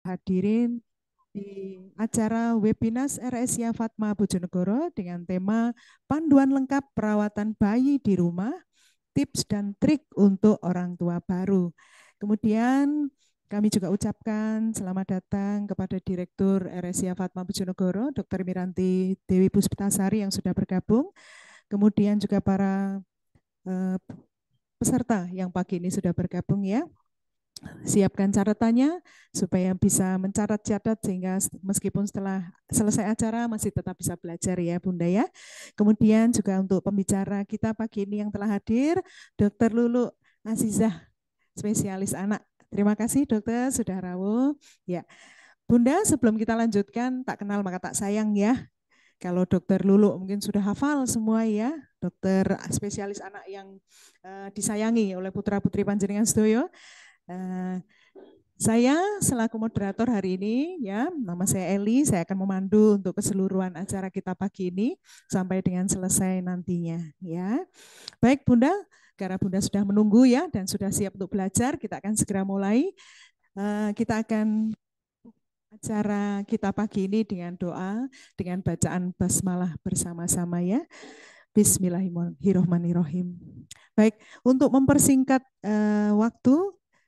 Hadirin di acara Webinas RSIA Fatma Bojonegoro dengan tema Panduan Lengkap Perawatan Bayi di Rumah, Tips dan Trik untuk Orang Tua Baru. Kemudian kami juga ucapkan selamat datang kepada Direktur RSIA Fatma Bojonegoro, Dr. Miranti Dewi Puspitasari yang sudah bergabung. Kemudian juga para peserta yang pagi ini sudah bergabung ya. Siapkan catatannya supaya bisa mencatat-catat sehingga meskipun setelah selesai acara masih tetap bisa belajar ya Bunda ya. Kemudian juga untuk pembicara kita pagi ini yang telah hadir, Dr. Lulu Azizah, spesialis anak. Terima kasih dokter sudah rawuh. Ya, Bunda sebelum kita lanjutkan tak kenal maka tak sayang ya. Kalau dokter Lulu mungkin sudah hafal semua ya, dokter spesialis anak yang disayangi oleh putra-putri panjenengan sedoyo. Saya selaku moderator hari ini ya, nama saya Eli, saya akan memandu untuk keseluruhan acara kita pagi ini sampai dengan selesai nantinya ya. Baik Bunda, karena Bunda sudah menunggu ya dan sudah siap untuk belajar, kita akan segera mulai. Kita akan acara kita pagi ini dengan doa, dengan bacaan basmalah bersama-sama ya. Bismillahirrahmanirrahim. Baik, untuk mempersingkat waktu,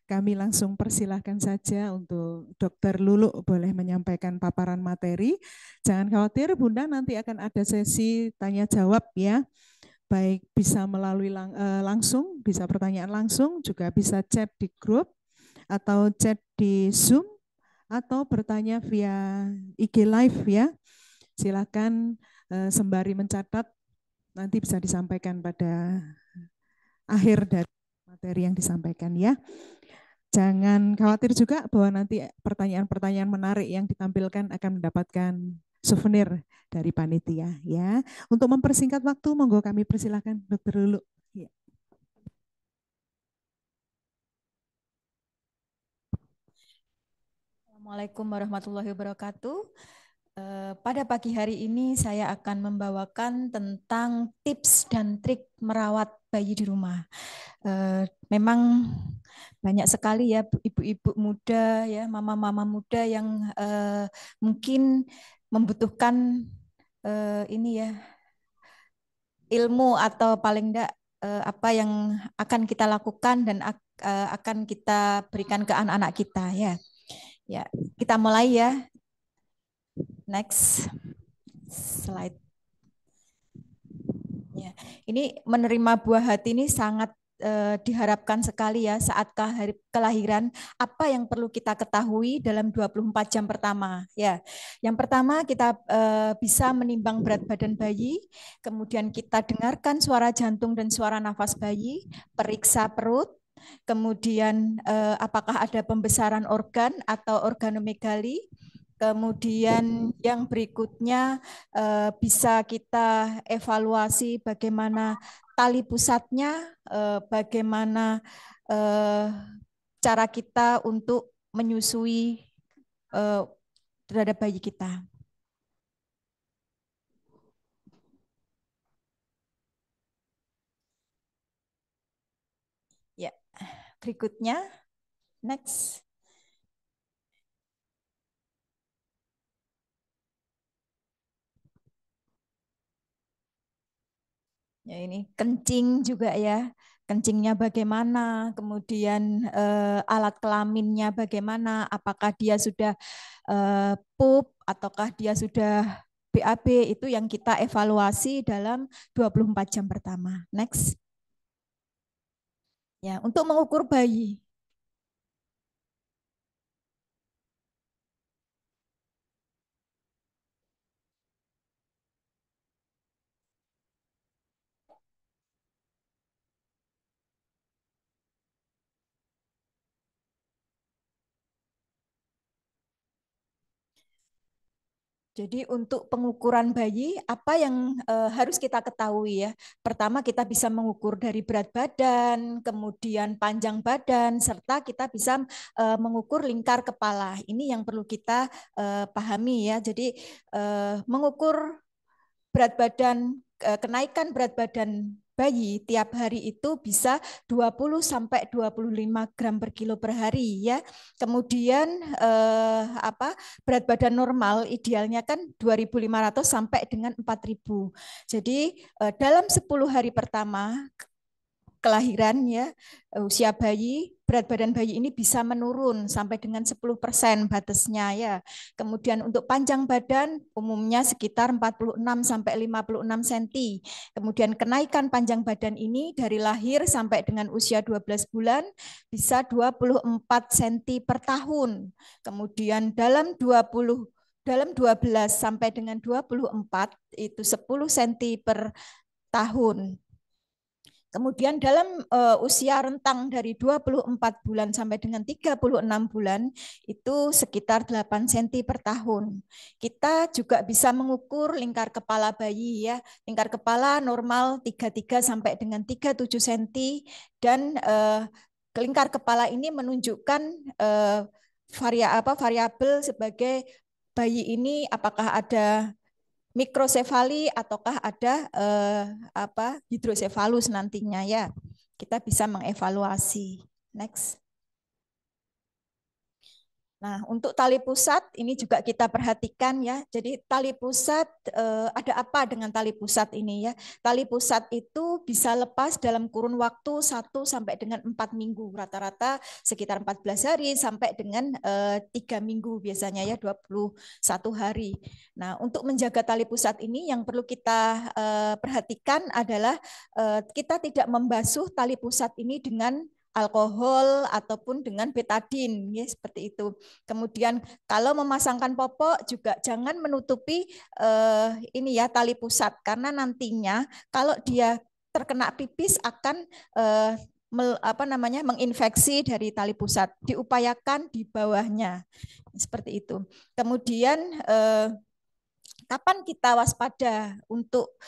kami langsung persilahkan saja untuk Dokter Lulu boleh menyampaikan paparan materi. Jangan khawatir, Bunda nanti akan ada sesi tanya jawab ya. Baik bisa melalui langsung, bisa pertanyaan langsung, juga bisa chat di grup atau chat di Zoom atau bertanya via IG Live ya. Silakan sembari mencatat nanti bisa disampaikan pada akhir dari materi yang disampaikan ya. Jangan khawatir juga bahwa nanti pertanyaan-pertanyaan menarik yang ditampilkan akan mendapatkan souvenir dari panitia ya. Untuk mempersingkat waktu, monggo kami persilakan Dokter Lulu. Ya. Assalamualaikum warahmatullahi wabarakatuh. Pada pagi hari ini saya akan membawakan tentang tips dan trik merawat bayi di rumah. Memang banyak sekali ya ibu-ibu muda ya, mama-mama muda yang mungkin membutuhkan ini ya ilmu atau paling enggak apa yang akan kita lakukan dan akan kita berikan ke anak-anak kita ya. Ya, kita mulai ya. Next slide. Ya, ini menerima buah hati ini sangat diharapkan sekali ya saat kelahiran. Apa yang perlu kita ketahui dalam 24 jam pertama? Ya, yang pertama kita bisa menimbang berat badan bayi, kemudian kita dengarkan suara jantung dan suara nafas bayi, periksa perut, kemudian apakah ada pembesaran organ atau organomegali. Kemudian yang berikutnya bisa kita evaluasi bagaimana tali pusatnya, bagaimana cara kita untuk menyusui terhadap bayi kita. Ya, berikutnya, next. Ya ini kencing juga ya, kencingnya bagaimana, kemudian alat kelaminnya bagaimana, apakah dia sudah pup ataukah dia sudah BAB, itu yang kita evaluasi dalam 24 jam pertama. Next. Ya, untuk mengukur bayi. Jadi untuk pengukuran bayi, apa yang harus kita ketahui ya? Pertama kita bisa mengukur dari berat badan, kemudian panjang badan, serta kita bisa mengukur lingkar kepala. Ini yang perlu kita pahami ya. Jadi mengukur berat badan, kenaikan berat badan bayi tiap hari itu bisa 20 sampai 25 gram per kilo per hari ya. Kemudian berat badan normal idealnya kan 2.500 sampai dengan 4.000. Jadi dalam 10 hari pertama kelahiran ya, usia bayi, berat badan bayi ini bisa menurun sampai dengan 10% batasnya ya. Kemudian untuk panjang badan umumnya sekitar 46 sampai 56 cm. Kemudian kenaikan panjang badan ini dari lahir sampai dengan usia 12 bulan bisa 24 cm per tahun. Kemudian dalam 12 sampai dengan 24 itu 10 cm per tahun. Kemudian dalam usia rentang dari 24 bulan sampai dengan 36 bulan itu sekitar 8 cm per tahun. Kita juga bisa mengukur lingkar kepala bayi ya. Lingkar kepala normal 33 sampai dengan 37 cm dan lingkar kepala ini menunjukkan variabel sebagai bayi ini apakah ada mikrosefali ataukah ada hidrosefalus nantinya ya. Kita bisa mengevaluasi. Next. Nah, untuk tali pusat ini juga kita perhatikan ya. Jadi tali pusat ada apa dengan tali pusat ini ya? Tali pusat itu bisa lepas dalam kurun waktu 1 sampai dengan 4 minggu, rata-rata sekitar 14 hari sampai dengan 3 minggu biasanya ya 21 hari. Nah, untuk menjaga tali pusat ini yang perlu kita perhatikan adalah kita tidak membasuh tali pusat ini dengan alkohol ataupun dengan betadin ya seperti itu. Kemudian kalau memasangkan popok juga jangan menutupi ini ya tali pusat karena nantinya kalau dia terkena pipis akan menginfeksi dari tali pusat. Diupayakan di bawahnya seperti itu. Kemudian kapan kita waspada untuk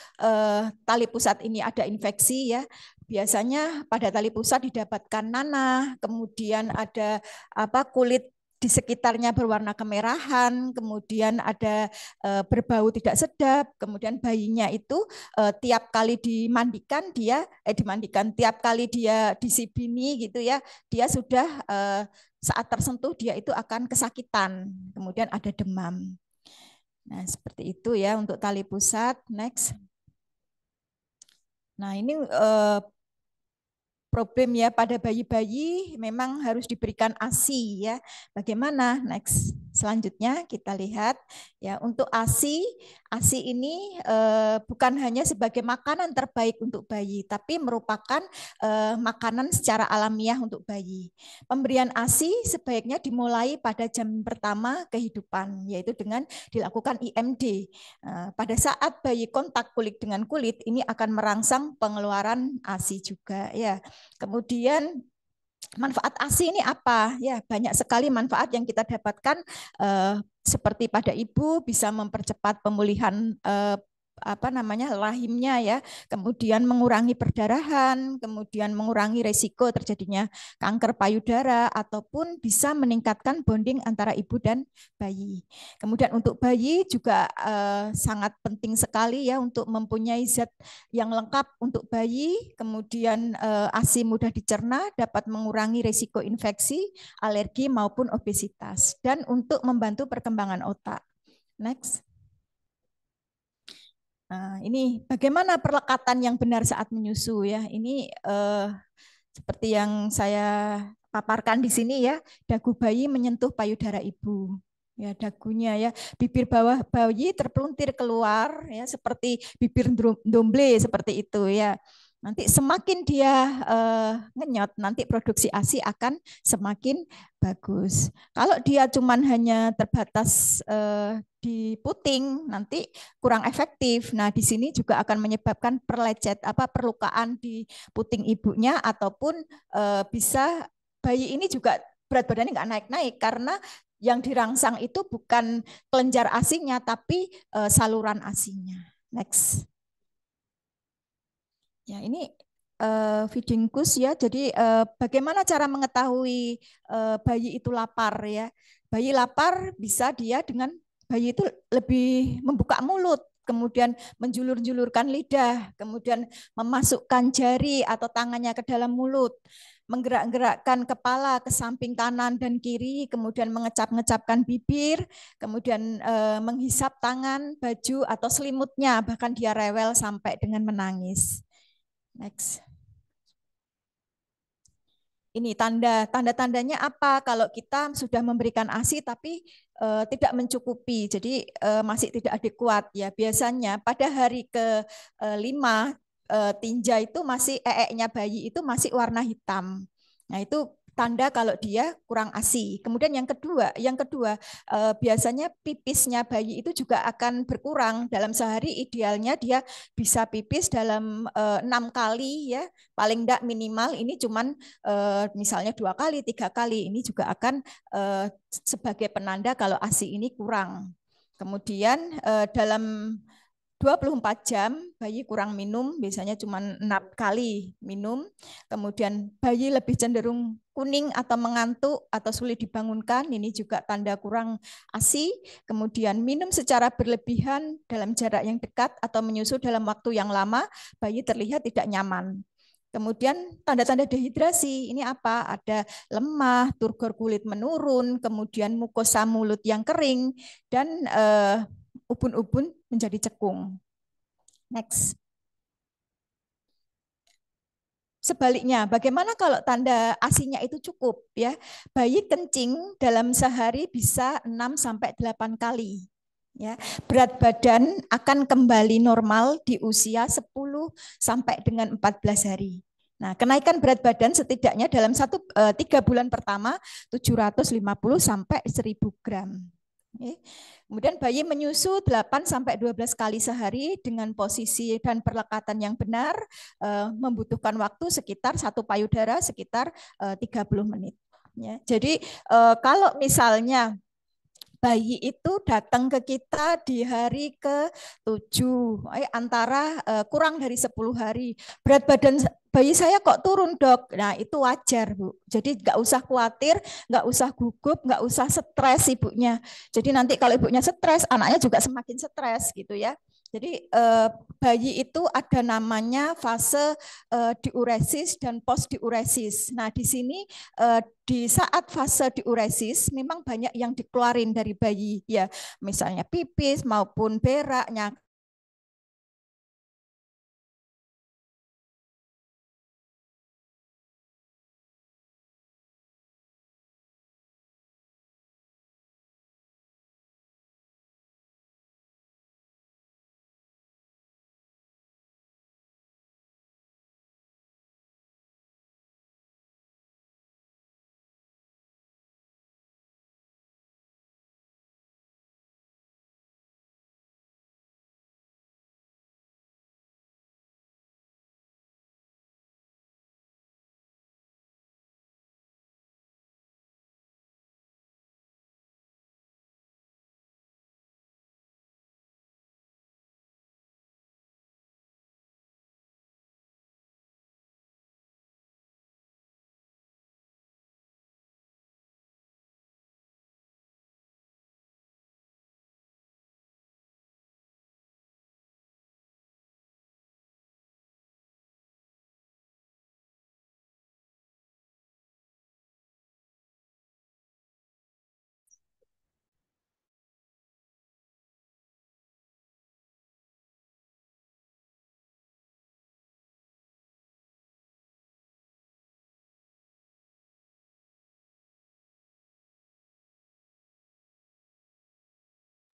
tali pusat ini ada infeksi ya? Biasanya pada tali pusat didapatkan nanah, kemudian ada kulit di sekitarnya berwarna kemerahan, kemudian ada berbau tidak sedap, kemudian bayinya itu tiap kali dimandikan tiap kali dia disibini gitu ya, dia sudah saat tersentuh dia itu akan kesakitan, kemudian ada demam. Nah, seperti itu ya untuk tali pusat. Next. Nah, ini problem ya pada bayi-bayi memang harus diberikan ASI ya. Bagaimana? Next. Selanjutnya kita lihat ya untuk ASI ini bukan hanya sebagai makanan terbaik untuk bayi, tapi merupakan makanan secara alamiah untuk bayi. Pemberian ASI sebaiknya dimulai pada jam pertama kehidupan, yaitu dengan dilakukan IMD. Pada saat bayi kontak kulit dengan kulit, ini akan merangsang pengeluaran ASI juga ya. Kemudian manfaat ASI ini apa? Ya, banyak sekali manfaat yang kita dapatkan seperti pada ibu bisa mempercepat pemulihan rahimnya ya, kemudian mengurangi perdarahan, kemudian mengurangi resiko terjadinya kanker payudara ataupun bisa meningkatkan bonding antara ibu dan bayi. Kemudian untuk bayi juga sangat penting sekali ya untuk mempunyai zat yang lengkap untuk bayi, kemudian ASI mudah dicerna, dapat mengurangi resiko infeksi, alergi maupun obesitas dan untuk membantu perkembangan otak. Next. Nah, ini bagaimana perlekatan yang benar saat menyusu ya. Ini seperti yang saya paparkan di sini ya, dagu bayi menyentuh payudara ibu. Ya, dagunya ya, bibir bawah bayi terpeluntir keluar ya seperti bibir domble seperti itu ya. Nanti semakin dia ngenyot, nanti produksi ASI akan semakin bagus. Kalau dia cuman hanya terbatas di puting, nanti kurang efektif. Nah, di sini juga akan menyebabkan perlukaan di puting ibunya ataupun bisa bayi ini juga berat badannya nggak naik-naik karena yang dirangsang itu bukan kelenjar ASI-nya tapi saluran ASI-nya. Next. Ya, ini feeding kurs ya. Jadi bagaimana cara mengetahui bayi itu lapar ya? Bayi lapar bisa dia dengan bayi itu lebih membuka mulut kemudian menjulur-julurkan lidah, kemudian memasukkan jari atau tangannya ke dalam mulut, menggerak-gerakkan kepala ke samping kanan dan kiri, kemudian mengecap-ngecapkan bibir, kemudian menghisap tangan, baju atau selimutnya, bahkan dia rewel sampai dengan menangis. Next. Ini tanda-tandanya apa? Kalau kita sudah memberikan ASI tapi tidak mencukupi, jadi masih tidak adekuat ya. Biasanya pada hari ke-5 tinja itu masih bayi itu masih warna hitam. Nah, itu tanda kalau dia kurang ASI. Kemudian yang kedua biasanya pipisnya bayi itu juga akan berkurang dalam sehari. Idealnya dia bisa pipis dalam 6 kali ya, paling tidak minimal ini cuman misalnya 2 kali, 3 kali, ini juga akan sebagai penanda kalau ASI ini kurang. Kemudian dalam 24 jam bayi kurang minum, biasanya cuma 6 kali minum. Kemudian bayi lebih cenderung kuning atau mengantuk atau sulit dibangunkan, ini juga tanda kurang ASI. Kemudian minum secara berlebihan dalam jarak yang dekat atau menyusu dalam waktu yang lama, bayi terlihat tidak nyaman. Kemudian tanda-tanda dehidrasi, ini apa? Ada lemah, turgor kulit menurun, kemudian mukosa mulut yang kering, dan ubun-ubun menjadi cekung. Next. Sebaliknya, bagaimana kalau tanda ASI-nya itu cukup ya? Bayi kencing dalam sehari bisa 6-8 kali. Ya, berat badan akan kembali normal di usia 10 sampai dengan 14 hari. Nah, kenaikan berat badan setidaknya dalam 3 bulan pertama 750 sampai 1000 gram. Kemudian bayi menyusu 8-12 kali sehari dengan posisi dan perlekatan yang benar, membutuhkan waktu sekitar 1 payudara sekitar 30 menit. Ya, jadi kalau misalnya bayi itu datang ke kita di hari ke-7, antara kurang dari 10 hari. Berat badan bayi saya kok turun, Dok? Nah, itu wajar, Bu. Jadi nggak usah khawatir, nggak usah gugup, nggak usah stres ibunya. Jadi nanti kalau ibunya stres, anaknya juga semakin stres gitu ya. Jadi bayi itu ada namanya fase diuresis dan post diuresis. Nah, di sini di saat fase diuresis memang banyak yang dikeluarin dari bayi ya, misalnya pipis maupun beraknya.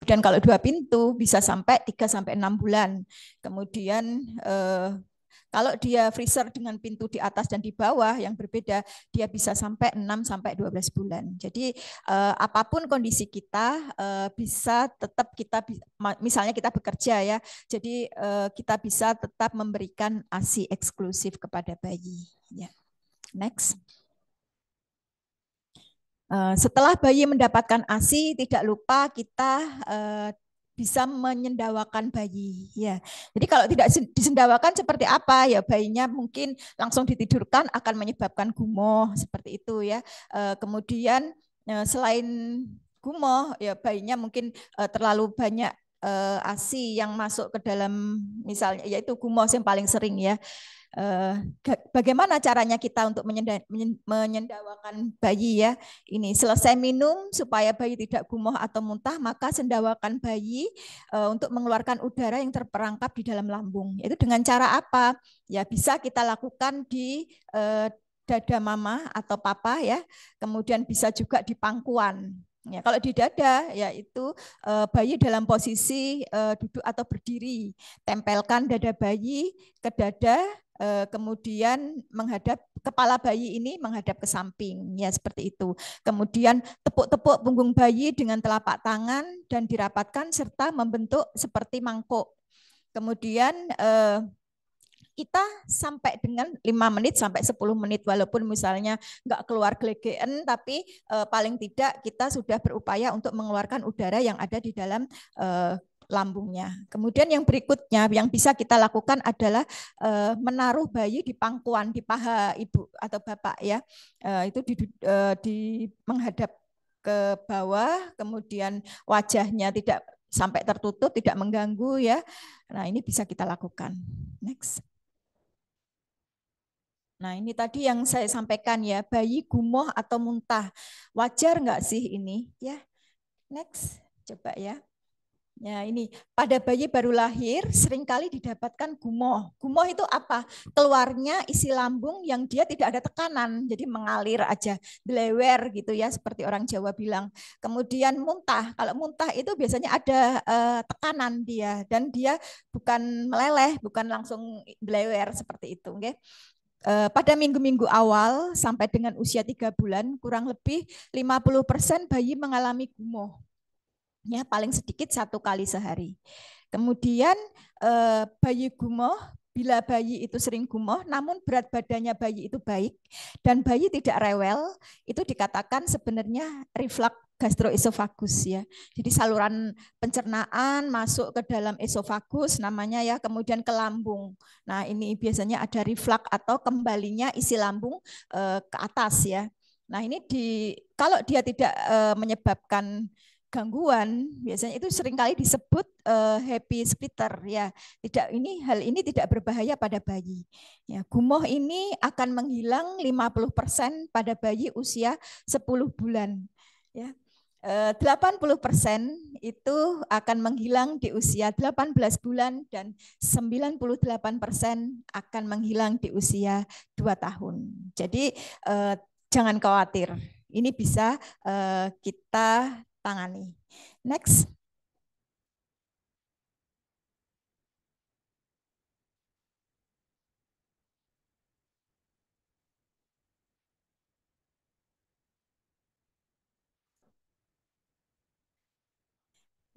Dan kalau 2 pintu bisa sampai 3-6 bulan. Kemudian kalau dia freezer dengan pintu di atas dan di bawah yang berbeda, dia bisa sampai 6-12 bulan. Jadi apapun kondisi kita bisa tetap kita, misalnya kita bekerja ya, jadi kita bisa tetap memberikan ASI eksklusif kepada bayi. Ya. Next. Setelah bayi mendapatkan ASI, tidak lupa kita bisa menyendawakan bayi. Ya, jadi kalau tidak disendawakan seperti apa ya, bayinya mungkin langsung ditidurkan akan menyebabkan gumoh seperti itu ya. Kemudian selain gumoh ya, bayinya mungkin terlalu banyak ASI yang masuk ke dalam misalnya yaitu gumoh yang paling sering ya. Bagaimana caranya kita untuk menyendawakan bayi ya? Ini selesai minum supaya bayi tidak gumoh atau muntah, maka sendawakan bayi untuk mengeluarkan udara yang terperangkap di dalam lambung. Itu dengan cara apa? Ya bisa kita lakukan di dada mama atau papa ya. Kemudian bisa juga di pangkuan. Ya, kalau di dada yaitu bayi dalam posisi duduk atau berdiri. Tempelkan dada bayi ke dada, kemudian menghadap kepala bayi ini menghadap ke samping ya seperti itu. Kemudian tepuk-tepuk punggung bayi dengan telapak tangan dan dirapatkan serta membentuk seperti mangkuk. Kemudian kita sampai dengan 5 menit sampai 10 menit walaupun misalnya nggak keluar glegeen tapi paling tidak kita sudah berupaya untuk mengeluarkan udara yang ada di dalam lambungnya. Kemudian yang berikutnya yang bisa kita lakukan adalah menaruh bayi di pangkuan di paha ibu atau bapak ya. Itu di menghadap ke bawah, kemudian wajahnya tidak sampai tertutup, tidak mengganggu ya. Nah, ini bisa kita lakukan. Next. Nah, ini tadi yang saya sampaikan ya, bayi gumoh atau muntah. Wajar nggak sih ini? Ya, next, coba ya. Ya, ini pada bayi baru lahir seringkali didapatkan gumoh. Gumoh itu apa? Keluarnya isi lambung yang dia tidak ada tekanan, jadi mengalir aja, blewer gitu ya, seperti orang Jawa bilang. Kemudian muntah. Kalau muntah itu biasanya ada tekanan dia dan dia bukan meleleh, bukan langsung blewer seperti itu, okay? Pada minggu-minggu awal sampai dengan usia 3 bulan, kurang lebih 50% bayi mengalami gumoh. Ya, paling sedikit 1 kali sehari. Kemudian bayi gumoh, bila bayi itu sering gumoh, namun berat badannya bayi itu baik dan bayi tidak rewel, itu dikatakan sebenarnya reflux gastroesofagus ya. Jadi saluran pencernaan masuk ke dalam esofagus namanya ya, kemudian ke lambung. Nah, ini biasanya ada reflux atau kembalinya isi lambung ke atas ya. Nah, ini kalau dia tidak menyebabkan gangguan biasanya itu seringkali disebut happy splitter ya. Hal ini tidak berbahaya pada bayi. Ya, gumoh ini akan menghilang 50% pada bayi usia 10 bulan ya. 80% itu akan menghilang di usia 18 bulan dan 98% akan menghilang di usia 2 tahun. Jadi jangan khawatir. Ini bisa kita tangani. Next.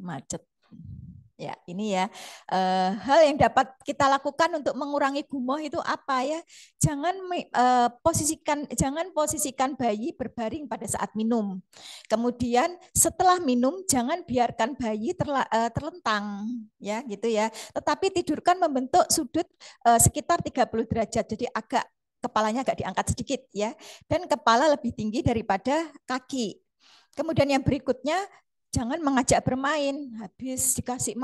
Macet. Ya, ini ya hal yang dapat kita lakukan untuk mengurangi gumoh itu apa ya? Jangan posisikan bayi berbaring pada saat minum. Kemudian setelah minum jangan biarkan bayi terlentang ya gitu ya. Tetapi tidurkan membentuk sudut sekitar 30 derajat. Jadi kepalanya agak diangkat sedikit ya dan kepala lebih tinggi daripada kaki. Kemudian yang berikutnya jangan mengajak bermain, habis dikasih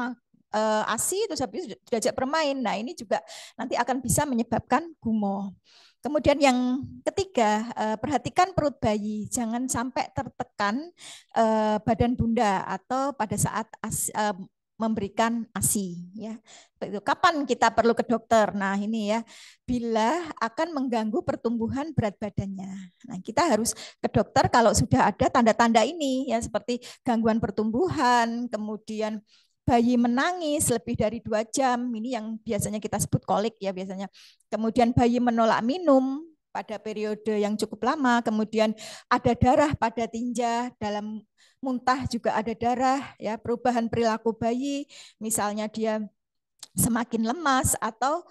ASI terus habis diajak bermain. Nah, ini juga nanti akan bisa menyebabkan gumoh. Kemudian yang ketiga, perhatikan perut bayi, jangan sampai tertekan badan bunda atau pada saat memberikan ASI ya. Kapan kita perlu ke dokter? Nah, ini ya. Bila akan mengganggu pertumbuhan berat badannya. Nah, kita harus ke dokter kalau sudah ada tanda-tanda ini ya seperti gangguan pertumbuhan, kemudian bayi menangis lebih dari 2 jam, ini yang biasanya kita sebut kolik ya biasanya. Kemudian bayi menolak minum pada periode yang cukup lama, kemudian ada darah pada tinja, dalam muntah juga ada darah ya, perubahan perilaku bayi, misalnya dia semakin lemas atau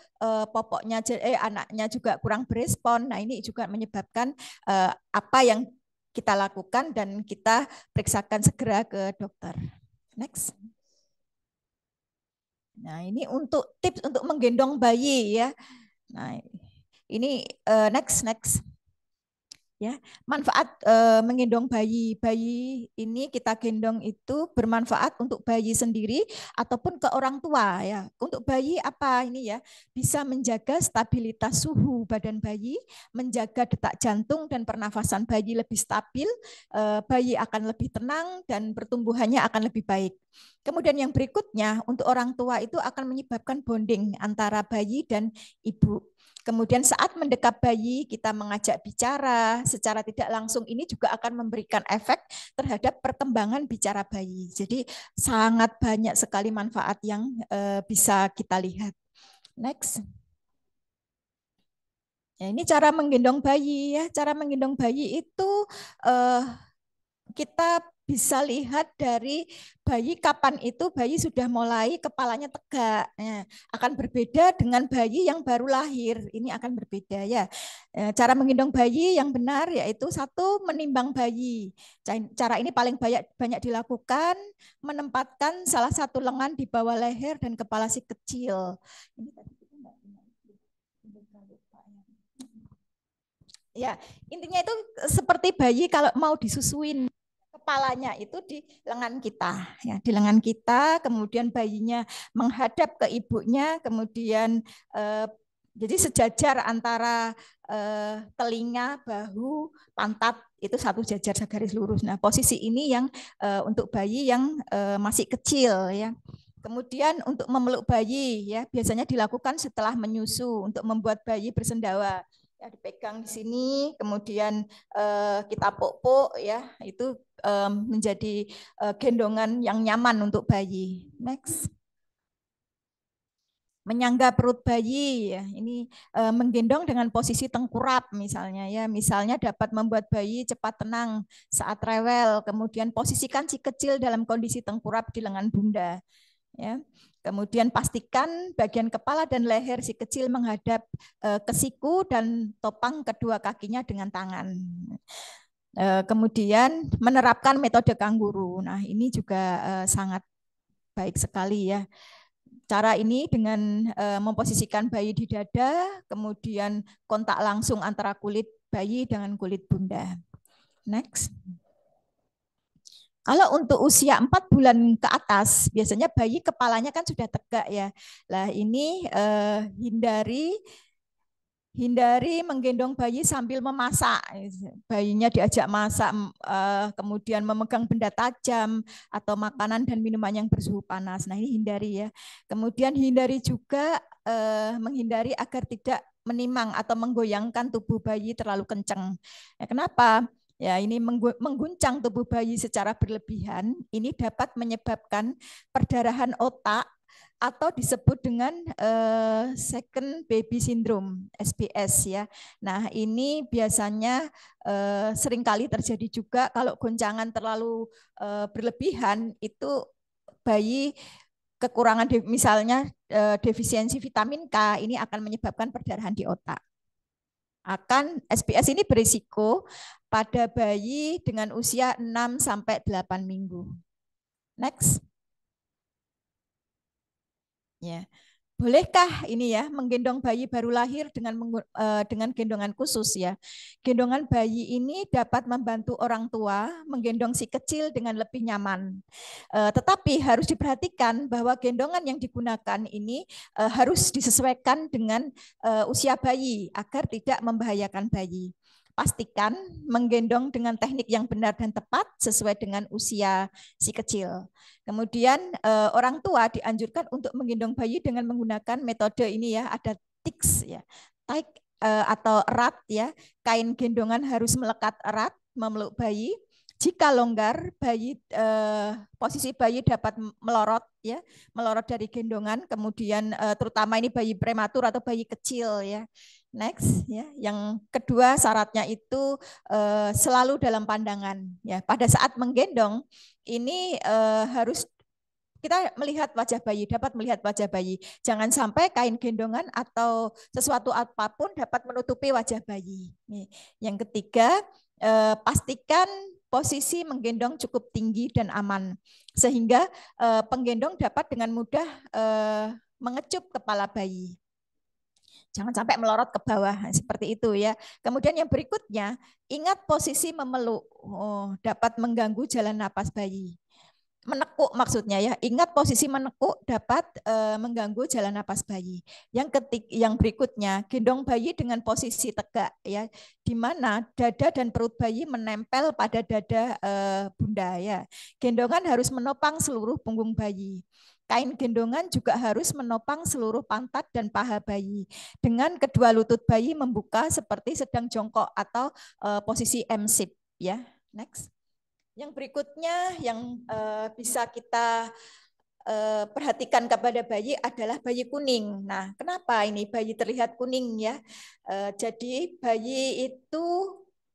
anaknya juga kurang berespon. Nah, ini juga menyebabkan apa yang kita lakukan dan kita periksakan segera ke dokter. Next. Nah, ini untuk tips untuk menggendong bayi ya. Nah, ini next. Ya, manfaat menggendong bayi. Bayi ini kita gendong itu bermanfaat untuk bayi sendiri ataupun ke orang tua ya. Untuk bayi apa ini ya? Bisa menjaga stabilitas suhu badan bayi, menjaga detak jantung dan pernafasan bayi lebih stabil, bayi akan lebih tenang dan pertumbuhannya akan lebih baik. Kemudian yang berikutnya untuk orang tua itu akan menyebabkan bonding antara bayi dan ibu. Kemudian saat mendekap bayi, kita mengajak bicara secara tidak langsung, ini juga akan memberikan efek terhadap perkembangan bicara bayi. Jadi sangat banyak sekali manfaat yang bisa kita lihat. Next. Ya, ini cara menggendong bayi ya. Cara menggendong bayi itu kita bisa lihat dari bayi kapan itu bayi sudah mulai kepalanya tegak. Ya, akan berbeda dengan bayi yang baru lahir. Ini akan berbeda ya. Cara menggendong bayi yang benar yaitu satu, menimbang bayi. Cara ini paling banyak dilakukan, menempatkan salah satu lengan di bawah leher dan kepala si kecil. Ya, intinya itu seperti bayi kalau mau disusuin, kepalanya itu di lengan kita ya, di lengan kita, kemudian bayinya menghadap ke ibunya, kemudian jadi sejajar antara telinga, bahu, pantat itu satu jajar garis lurus. Nah, posisi ini yang untuk bayi yang masih kecil ya. Kemudian untuk memeluk bayi ya biasanya dilakukan setelah menyusu untuk membuat bayi bersendawa. Ya, dipegang di sini, kemudian kita puk-puk ya, itu menjadi gendongan yang nyaman untuk bayi. Next. Menyangga perut bayi ya, ini menggendong dengan posisi tengkurap misalnya ya, misalnya dapat membuat bayi cepat tenang saat rewel. Kemudian posisikan si kecil dalam kondisi tengkurap di lengan bunda ya. Kemudian pastikan bagian kepala dan leher si kecil menghadap ke siku dan topang kedua kakinya dengan tangan. Kemudian menerapkan metode kanguru. Nah, ini juga sangat baik sekali ya. Cara ini dengan memposisikan bayi di dada, kemudian kontak langsung antara kulit bayi dengan kulit bunda. Next. Kalau untuk usia 4 bulan ke atas, biasanya bayi kepalanya kan sudah tegak ya. Lah ini hindari menggendong bayi sambil memasak. Bayinya diajak masak, kemudian memegang benda tajam atau makanan dan minuman yang bersuhu panas. Nah ini hindari ya. Kemudian hindari juga menghindari agar tidak menimang atau menggoyangkan tubuh bayi terlalu kencang. Ya, kenapa? Ya, ini mengguncang tubuh bayi secara berlebihan, ini dapat menyebabkan perdarahan otak atau disebut dengan second baby syndrome (SBS) ya. Nah, ini biasanya seringkali terjadi juga kalau goncangan terlalu berlebihan itu bayi kekurangan misalnya defisiensi vitamin K ini akan menyebabkan perdarahan di otak. SBS ini berisiko pada bayi dengan usia 6 sampai 8 minggu. Next. Ya. Bolehkah ini ya menggendong bayi baru lahir dengan gendongan khusus ya? Gendongan bayi ini dapat membantu orang tua menggendong si kecil dengan lebih nyaman. Tetapi harus diperhatikan bahwa gendongan yang digunakan ini harus disesuaikan dengan usia bayi agar tidak membahayakan bayi. Pastikan menggendong dengan teknik yang benar dan tepat sesuai dengan usia si kecil. Kemudian orang tua dianjurkan untuk menggendong bayi dengan menggunakan metode ini ya, ada tics ya, taik atau erat ya. Kain gendongan harus melekat erat memeluk bayi. Jika longgar, posisi bayi dapat melorot ya, melorot dari gendongan. Kemudian terutama ini bayi prematur atau bayi kecil ya. Next ya, yang kedua syaratnya itu selalu dalam pandangan ya. Pada saat menggendong ini harus kita melihat wajah bayi, dapat melihat wajah bayi. Jangan sampai kain gendongan atau sesuatu apapun dapat menutupi wajah bayi. Nih. Yang ketiga, pastikan posisi menggendong cukup tinggi dan aman sehingga penggendong dapat dengan mudah mengecup kepala bayi. Jangan sampai melorot ke bawah, seperti itu ya. Kemudian yang berikutnya, ingat posisi memeluk, dapat mengganggu jalan napas bayi. Menekuk maksudnya ya, ingat posisi menekuk dapat mengganggu jalan napas bayi. Yang berikutnya, gendong bayi dengan posisi tegak ya, di mana dada dan perut bayi menempel pada dada bunda ya. Gendongan harus menopang seluruh punggung bayi. Kain gendongan juga harus menopang seluruh pantat dan paha bayi. Dengan kedua lutut bayi membuka seperti sedang jongkok atau posisi M-shape ya. Next. Yang berikutnya yang bisa kita perhatikan kepada bayi adalah bayi kuning. Nah, kenapa ini bayi terlihat kuning ya? Jadi bayi itu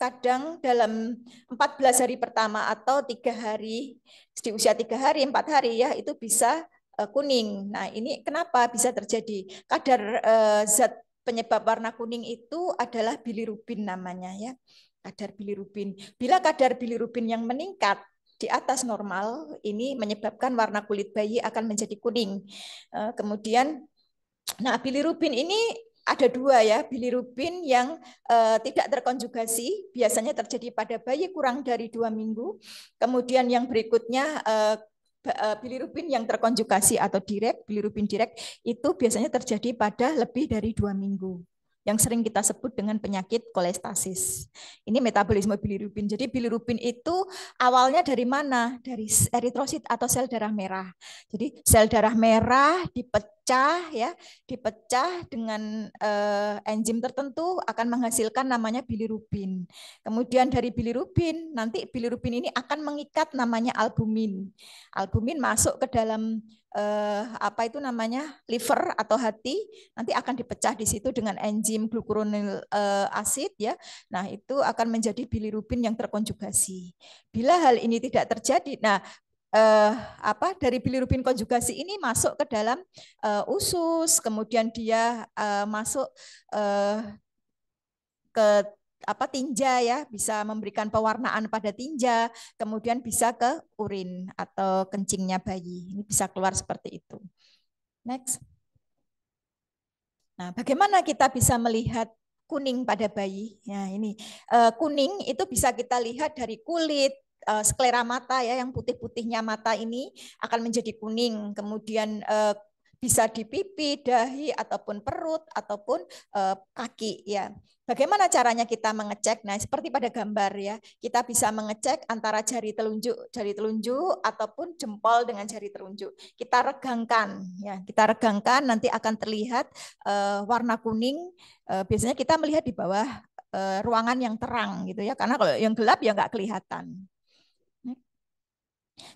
kadang dalam 14 hari pertama atau 3 hari, di usia 3 hari, 4 hari ya, itu bisa kuning. Nah, ini kenapa bisa terjadi? Kadar zat penyebab warna kuning itu adalah bilirubin namanya ya. Kadar bilirubin. Bila kadar bilirubin yang meningkat di atas normal, ini menyebabkan warna kulit bayi akan menjadi kuning. Kemudian, nah bilirubin ini ada dua ya, bilirubin yang tidak terkonjugasi, biasanya terjadi pada bayi kurang dari 2 minggu. Kemudian yang berikutnya bilirubin yang terkonjugasi atau direct, bilirubin direct itu biasanya terjadi pada lebih dari 2 minggu. Yang sering kita sebut dengan penyakit kolestasis. Ini metabolisme bilirubin. Jadi bilirubin itu awalnya dari mana? Dari eritrosit atau sel darah merah. Jadi sel darah merah dipecah ya, dipecah dengan enzim tertentu akan menghasilkan namanya bilirubin. Kemudian dari bilirubin, nanti bilirubin ini akan mengikat namanya albumin. Albumin masuk ke dalam apa itu namanya liver atau hati, nanti akan dipecah di situ dengan enzim glucuronil asid ya. Nah, itu akan menjadi bilirubin yang terkonjugasi. Bila hal ini tidak terjadi, nah dari bilirubin konjugasi ini masuk ke dalam usus, kemudian dia masuk ke tinja ya, bisa memberikan pewarnaan pada tinja, kemudian bisa ke urin atau kencingnya bayi. Ini bisa keluar seperti itu. Next. Nah, bagaimana kita bisa melihat kuning pada bayi? Ya, ini kuning itu bisa kita lihat dari kulit, sklera mata ya, yang putih-putihnya mata ini akan menjadi kuning. Kemudian bisa di pipi, dahi, ataupun perut, ataupun kaki ya. Bagaimana caranya kita mengecek? Nah, seperti pada gambar ya, kita bisa mengecek antara jari telunjuk ataupun jempol dengan jari telunjuk. Kita regangkan ya, kita regangkan nanti akan terlihat warna kuning. Biasanya kita melihat di bawah ruangan yang terang gitu ya, karena kalau yang gelap ya nggak kelihatan.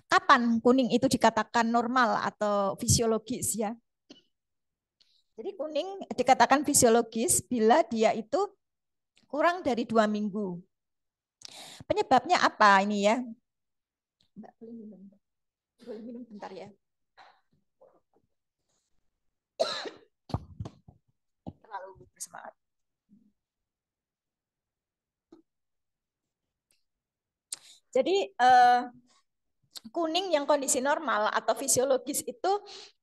Kapan kuning itu dikatakan normal atau fisiologis ya? Jadi kuning dikatakan fisiologis bila dia itu kurang dari 2 minggu. Penyebabnya apa ini ya? Mbak, boleh minum bentar ya. Terlalu bersemangat. Jadi kuning yang kondisi normal atau fisiologis itu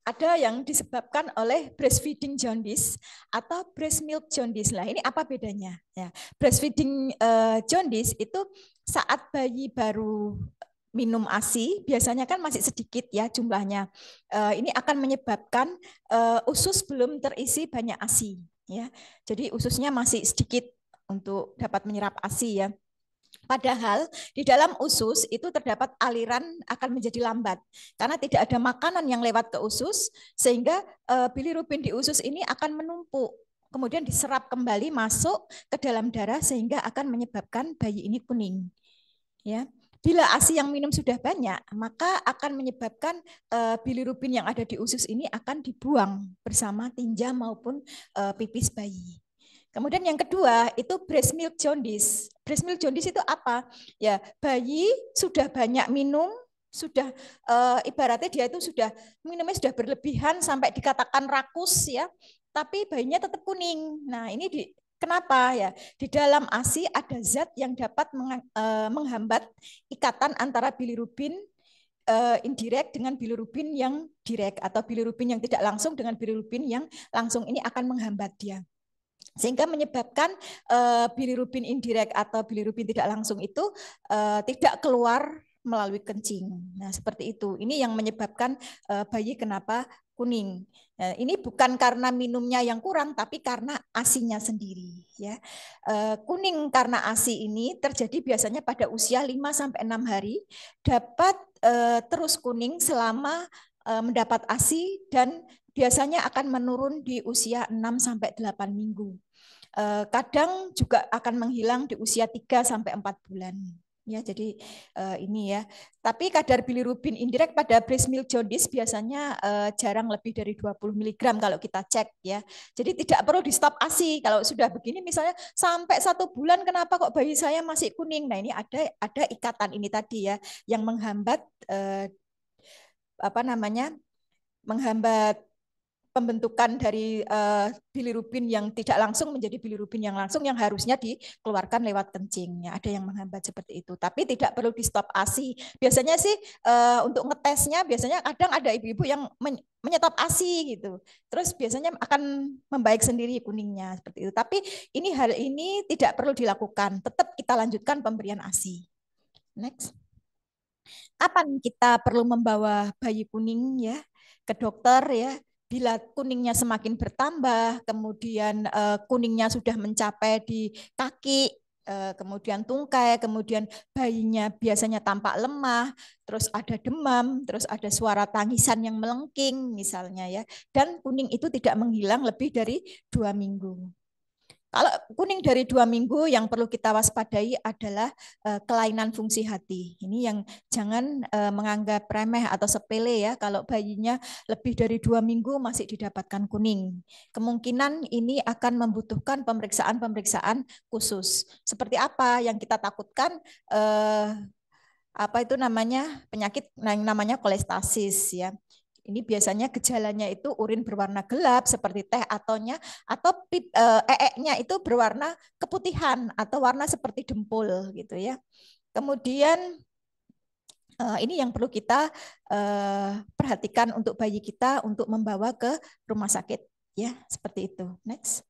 ada yang disebabkan oleh breastfeeding jaundice atau breast milk jaundice. Lah ini apa bedanya? Ya, breastfeeding jaundice itu saat bayi baru minum ASI, biasanya kan masih sedikit ya jumlahnya. Ini akan menyebabkan usus belum terisi banyak ASI. Ya, jadi ususnya masih sedikit untuk dapat menyerap ASI ya. Padahal di dalam usus itu terdapat aliran akan menjadi lambat karena tidak ada makanan yang lewat ke usus, sehingga bilirubin di usus ini akan menumpuk, kemudian diserap kembali masuk ke dalam darah sehingga akan menyebabkan bayi ini kuning. Ya. Bila ASI yang minum sudah banyak, maka akan menyebabkan bilirubin yang ada di usus ini akan dibuang bersama tinja maupun pipis bayi. Kemudian yang kedua itu breast milk jaundice. Breast milk jaundice itu apa? Ya, bayi sudah banyak minum, sudah ibaratnya dia itu sudah minumnya sudah berlebihan sampai dikatakan rakus ya, tapi bayinya tetap kuning. Nah, ini kenapa ya? Di dalam ASI ada zat yang dapat menghambat ikatan antara bilirubin indirect dengan bilirubin yang direct atau bilirubin yang tidak langsung dengan bilirubin yang langsung, ini akan menghambat dia. sehingga menyebabkan bilirubin indirect atau bilirubin tidak langsung itu tidak keluar melalui kencing. Nah, seperti itu. Ini yang menyebabkan bayi kenapa kuning. Nah, ini bukan karena minumnya yang kurang, tapi karena ASI-nya sendiri. Ya, kuning karena ASI ini terjadi biasanya pada usia 5-6 hari, dapat terus kuning selama mendapat ASI dan biasanya akan menurun di usia 6-8 minggu. Kadang juga akan menghilang di usia 3-4 bulan. Ya, jadi ini ya. Tapi kadar bilirubin indirect pada breast milk jaundice biasanya jarang lebih dari 20 mg kalau kita cek ya. Jadi tidak perlu di stop ASI. Kalau sudah begini misalnya sampai 1 bulan kenapa kok bayi saya masih kuning? Nah, ini ada ikatan ini tadi ya yang menghambat apa namanya? Menghambat pembentukan dari bilirubin yang tidak langsung menjadi bilirubin yang langsung yang harusnya dikeluarkan lewat kencing. Ya, ada yang menghambat seperti itu. Tapi tidak perlu di stop ASI. Biasanya sih untuk ngetesnya biasanya kadang ada ibu-ibu yang menyetop ASI gitu. Terus biasanya akan membaik sendiri kuningnya seperti itu. Tapi hal ini tidak perlu dilakukan. Tetap kita lanjutkan pemberian ASI. Next. Kapan kita perlu membawa bayi kuning ya ke dokter ya? Bila kuningnya semakin bertambah, kemudian kuningnya sudah mencapai di kaki, kemudian tungkai, kemudian bayinya biasanya tampak lemah, terus ada demam, terus ada suara tangisan yang melengking misalnya ya, dan kuning itu tidak menghilang lebih dari 2 minggu. Kalau kuning dari 2 minggu, yang perlu kita waspadai adalah kelainan fungsi hati. Ini yang jangan menganggap remeh atau sepele ya. Kalau bayinya lebih dari 2 minggu masih didapatkan kuning, kemungkinan ini akan membutuhkan pemeriksaan-pemeriksaan khusus. Seperti apa yang kita takutkan? Apa itu namanya, penyakit yang namanya kolestasis ya. Ini biasanya gejalanya itu urin berwarna gelap seperti teh atau itu berwarna keputihan atau warna seperti dempul gitu ya. Kemudian ini yang perlu kita perhatikan untuk bayi kita untuk membawa ke rumah sakit ya, seperti itu. Next.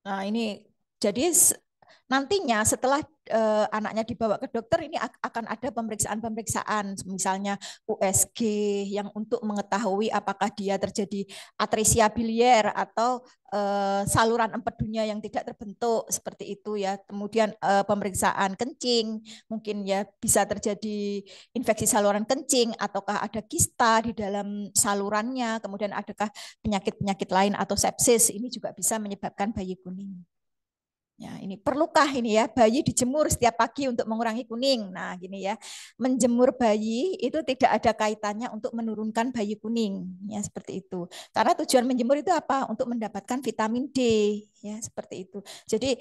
Nah, ini jadi nantinya setelah anaknya dibawa ke dokter ini akan ada pemeriksaan-pemeriksaan, misalnya USG yang untuk mengetahui apakah dia terjadi atresia biliar atau saluran empedunya yang tidak terbentuk seperti itu ya. Kemudian pemeriksaan kencing, mungkin ya bisa terjadi infeksi saluran kencing ataukah ada kista di dalam salurannya, kemudian adakah penyakit-penyakit lain atau sepsis, ini juga bisa menyebabkan bayi kuning. Ya, ini perlukah ini ya bayi dijemur setiap pagi untuk mengurangi kuning? Nah, gini ya, menjemur bayi itu tidak ada kaitannya untuk menurunkan bayi kuning, ya seperti itu. Karena tujuan menjemur itu apa? Untuk mendapatkan vitamin D, ya seperti itu. Jadi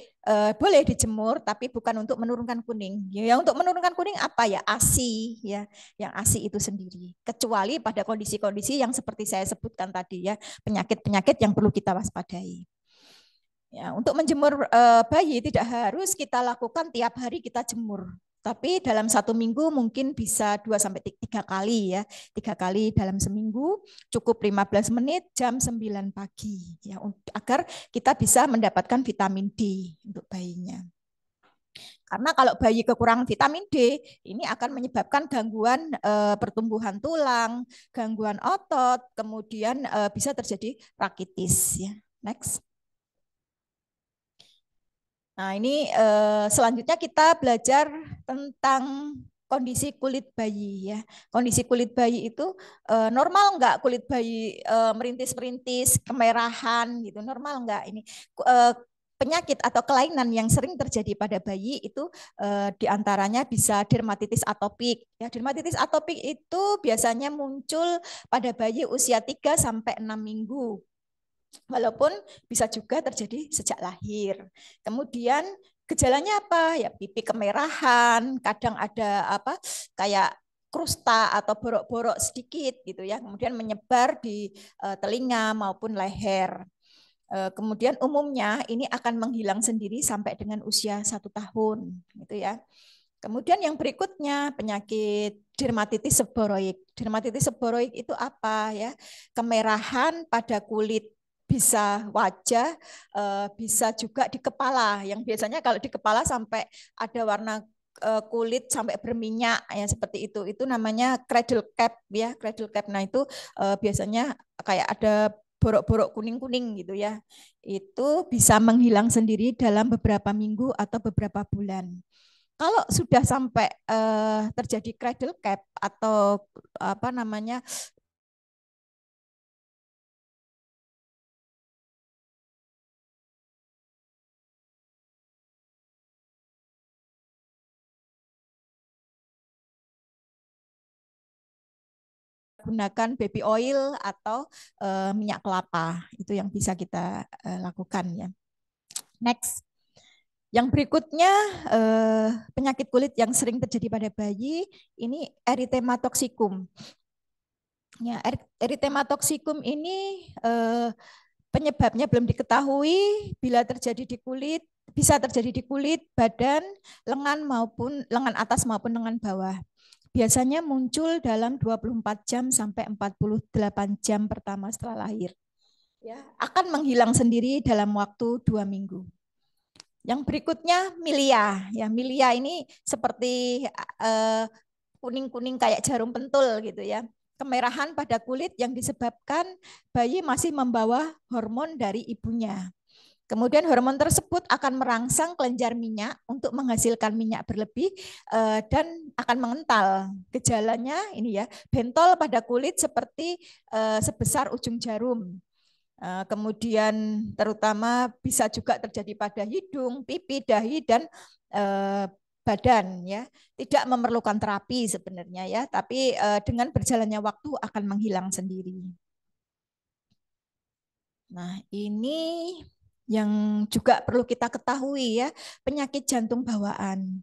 boleh dijemur, tapi bukan untuk menurunkan kuning. Ya, untuk menurunkan kuning apa ya? ASI, ya, yang ASI itu sendiri. Kecuali pada kondisi-kondisi yang seperti saya sebutkan tadi ya, penyakit-penyakit yang perlu kita waspadai. Ya, untuk menjemur bayi tidak harus kita lakukan tiap hari kita jemur. Tapi dalam 1 minggu mungkin bisa 2-3 kali ya. 3 kali dalam seminggu, cukup 15 menit jam 9 pagi. Ya, agar kita bisa mendapatkan vitamin D untuk bayinya. Karena kalau bayi kekurangan vitamin D, ini akan menyebabkan gangguan pertumbuhan tulang, gangguan otot, kemudian bisa terjadi rakitis. Ya. Next. Nah, ini selanjutnya kita belajar tentang kondisi kulit bayi ya. Kondisi kulit bayi itu normal enggak kulit bayi merintis-merintis, kemerahan gitu. Normal enggak ini? Penyakit atau kelainan yang sering terjadi pada bayi itu diantaranya bisa dermatitis atopik. Ya, dermatitis atopik itu biasanya muncul pada bayi usia 3-6 minggu. Walaupun bisa juga terjadi sejak lahir. Kemudian gejalanya apa? Ya pipi kemerahan, kadang ada apa kayak krusta atau borok-borok sedikit gitu ya. Kemudian menyebar di telinga maupun leher. Kemudian umumnya ini akan menghilang sendiri sampai dengan usia 1 tahun gitu ya. Kemudian yang berikutnya penyakit dermatitis seboroik. Dermatitis seboroik itu apa ya? Kemerahan pada kulit bisa wajah, bisa juga di kepala. Yang biasanya kalau di kepala sampai ada warna kulit sampai berminyak ya seperti itu. Itu namanya cradle cap ya, cradle cap. Nah, itu biasanya kayak ada borok-borok kuning-kuning gitu ya. Itu bisa menghilang sendiri dalam beberapa minggu atau beberapa bulan. Kalau sudah sampai terjadi cradle cap atau apa namanya gunakan baby oil atau minyak kelapa, itu yang bisa kita lakukan ya. Next. Yang berikutnya penyakit kulit yang sering terjadi pada bayi ini erythema toxicum. Ya, erythema toxicum ini penyebabnya belum diketahui. Bila terjadi di kulit, bisa terjadi di kulit, badan, lengan atas maupun lengan bawah. Biasanya muncul dalam 24 jam sampai 48 jam pertama setelah lahir. Ya, akan menghilang sendiri dalam waktu 2 minggu. Yang berikutnya milia. Ya, milia ini seperti kuning-kuning kayak jarum pentul gitu ya. Kemerahan pada kulit yang disebabkan bayi masih membawa hormon dari ibunya. Kemudian hormon tersebut akan merangsang kelenjar minyak untuk menghasilkan minyak berlebih dan akan mengental. Gejalanya ini ya, bentol pada kulit seperti sebesar ujung jarum. Kemudian terutama bisa juga terjadi pada hidung, pipi, dahi dan badan ya. Tidak memerlukan terapi sebenarnya ya, tapi dengan berjalannya waktu akan menghilang sendiri. Nah, ini yang juga perlu kita ketahui ya, penyakit jantung bawaan.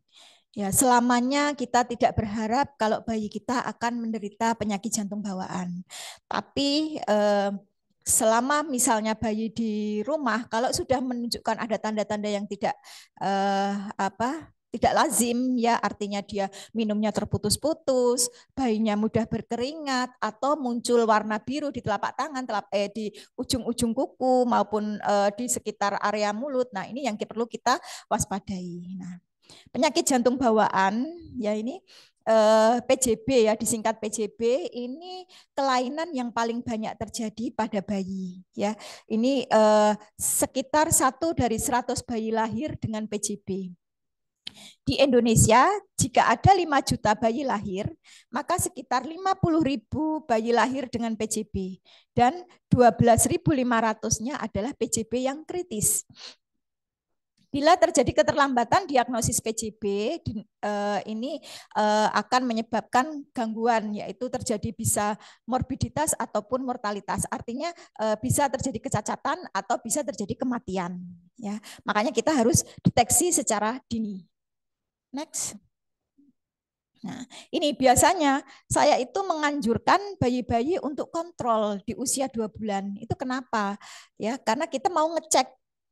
Ya, selamanya kita tidak berharap kalau bayi kita akan menderita penyakit jantung bawaan. Tapi selama misalnya bayi di rumah, kalau sudah menunjukkan ada tanda-tanda yang tidak lazim ya, artinya dia minumnya terputus-putus, bayinya mudah berkeringat atau muncul warna biru di telapak tangan, di ujung-ujung kuku maupun di sekitar area mulut. Nah, ini yang perlu kita waspadai. Nah, penyakit jantung bawaan ya ini PJB ya, disingkat PJB, ini kelainan yang paling banyak terjadi pada bayi ya. Ini sekitar 1 dari 100 bayi lahir dengan PJB. Di Indonesia, jika ada 5 juta bayi lahir, maka sekitar 50.000 bayi lahir dengan PJB dan 12.500-nya adalah PJB yang kritis. Bila terjadi keterlambatan diagnosis PJB, ini akan menyebabkan gangguan, yaitu terjadi bisa morbiditas ataupun mortalitas. Artinya bisa terjadi kecacatan atau bisa terjadi kematian. Ya, makanya kita harus deteksi secara dini. Next. Nah, ini biasanya saya itu menganjurkan bayi-bayi untuk kontrol di usia 2 bulan. Itu kenapa? Ya, karena kita mau ngecek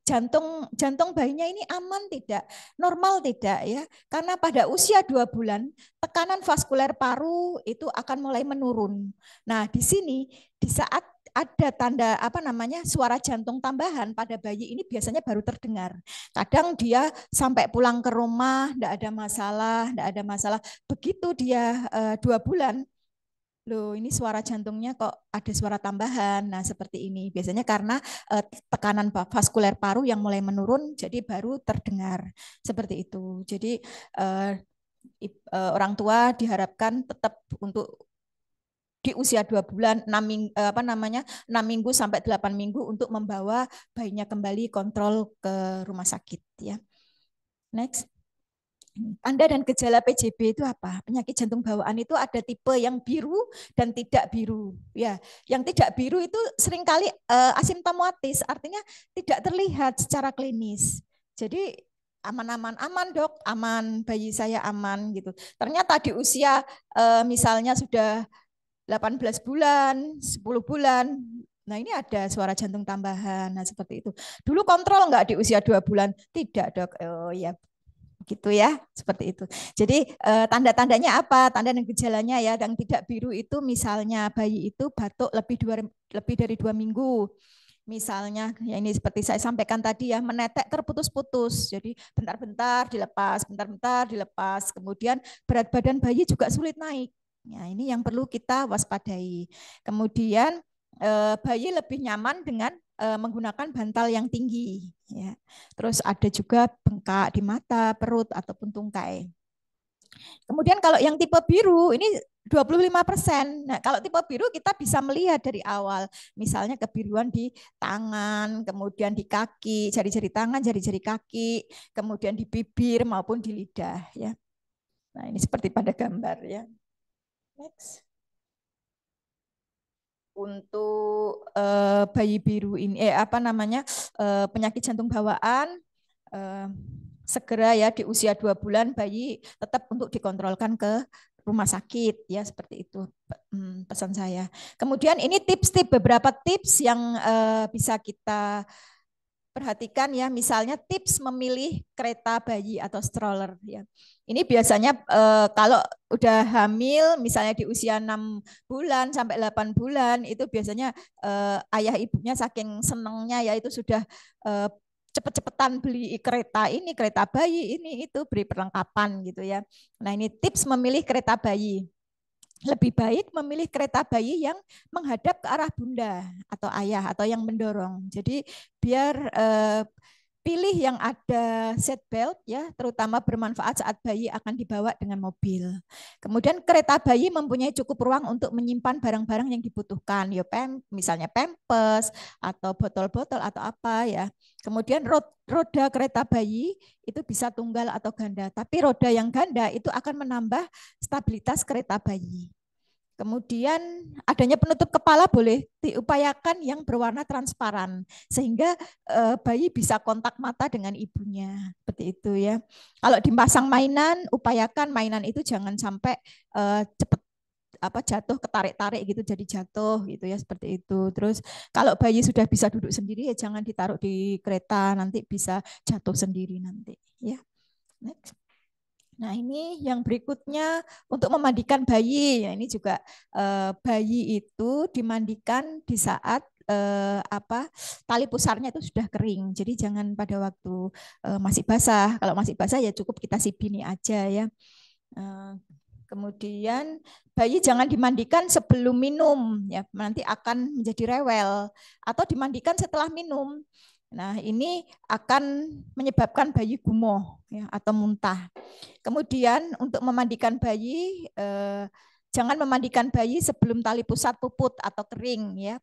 jantung bayinya ini aman tidak, normal tidak ya. Karena pada usia 2 bulan tekanan vaskuler paru itu akan mulai menurun. Nah, di sini di saat ada tanda suara jantung tambahan pada bayi ini biasanya baru terdengar. Kadang dia sampai pulang ke rumah enggak ada masalah. Begitu dia 2 bulan, loh ini suara jantungnya kok ada suara tambahan. Nah, seperti ini. Biasanya karena tekanan vaskuler paru yang mulai menurun, jadi baru terdengar. Seperti itu. Jadi orang tua diharapkan tetap untuk di usia 2 bulan, 6 minggu sampai 8 minggu untuk membawa bayinya kembali kontrol ke rumah sakit. Ya. Next. Tanda dan gejala PJB itu apa? Penyakit jantung bawaan itu ada tipe yang biru dan tidak biru. Ya, yang tidak biru itu seringkali asimptomatis, artinya tidak terlihat secara klinis. Jadi aman dok, aman, bayi saya aman gitu. Ternyata di usia misalnya sudah 18 bulan, 10 bulan, nah ini ada suara jantung tambahan, nah seperti itu. Dulu kontrol enggak di usia 2 bulan? Tidak dok, oh ya gitu ya, seperti itu. Jadi tanda-tandanya apa? Tanda dan gejalanya ya, yang tidak biru itu misalnya bayi itu batuk lebih dari 2 minggu, Misalnya, ya ini seperti saya sampaikan tadi ya, menetek terputus-putus. Jadi bentar-bentar dilepas. Kemudian berat badan bayi juga sulit naik. Ya, ini yang perlu kita waspadai. Kemudian bayi lebih nyaman dengan menggunakan bantal yang tinggi. Ya. Terus ada juga bengkak di mata, perut, ataupun tungkai. Kemudian kalau yang tipe biru ini 25%. Nah, kalau tipe biru kita bisa melihat dari awal. Misalnya kebiruan di tangan, kemudian di kaki, jari-jari tangan, jari-jari kaki, kemudian di bibir maupun di lidah ya. Nah, ini seperti pada gambar ya. Next. Untuk bayi biru ini penyakit jantung bawaan segera ya di usia 2 bulan bayi tetap untuk dikontrolkan ke rumah sakit ya, seperti itu pesan saya. Kemudian ini beberapa tips yang bisa kita perhatikan ya, misalnya tips memilih kereta bayi atau stroller ya. Ini biasanya kalau udah hamil misalnya di usia 6 bulan sampai 8 bulan itu biasanya ayah ibunya saking senengnya ya itu sudah cepet-cepetan beli kereta bayi ini itu beri perlengkapan gitu ya. Nah, ini tips memilih kereta bayi. Lebih baik memilih kereta bayi yang menghadap ke arah bunda atau ayah atau yang mendorong. Jadi biar pilih yang ada seat belt ya, terutama bermanfaat saat bayi akan dibawa dengan mobil. Kemudian kereta bayi mempunyai cukup ruang untuk menyimpan barang-barang yang dibutuhkan, ya misalnya pampers atau botol-botol atau apa ya. Kemudian roda kereta bayi itu bisa tunggal atau ganda, tapi roda yang ganda itu akan menambah stabilitas kereta bayi. Kemudian adanya penutup kepala boleh diupayakan yang berwarna transparan sehingga bayi bisa kontak mata dengan ibunya, seperti itu ya. Kalau dipasang mainan, upayakan mainan itu jangan sampai cepat jatuh, ketarik-tarik gitu jadi jatuh gitu ya, seperti itu. Terus kalau bayi sudah bisa duduk sendiri ya jangan ditaruh di kereta, nanti bisa jatuh sendiri nanti ya. Next. Nah, ini yang berikutnya untuk memandikan bayi. Ya, ini juga bayi itu dimandikan di saat tali pusarnya itu sudah kering. Jadi jangan pada waktu masih basah. Kalau masih basah ya cukup kita sibini aja ya. Kemudian bayi jangan dimandikan sebelum minum ya, nanti akan menjadi rewel, atau dimandikan setelah minum. Nah, ini akan menyebabkan bayi gumoh ya, atau muntah. Kemudian untuk memandikan bayi, jangan memandikan bayi sebelum tali pusat puput atau kering ya.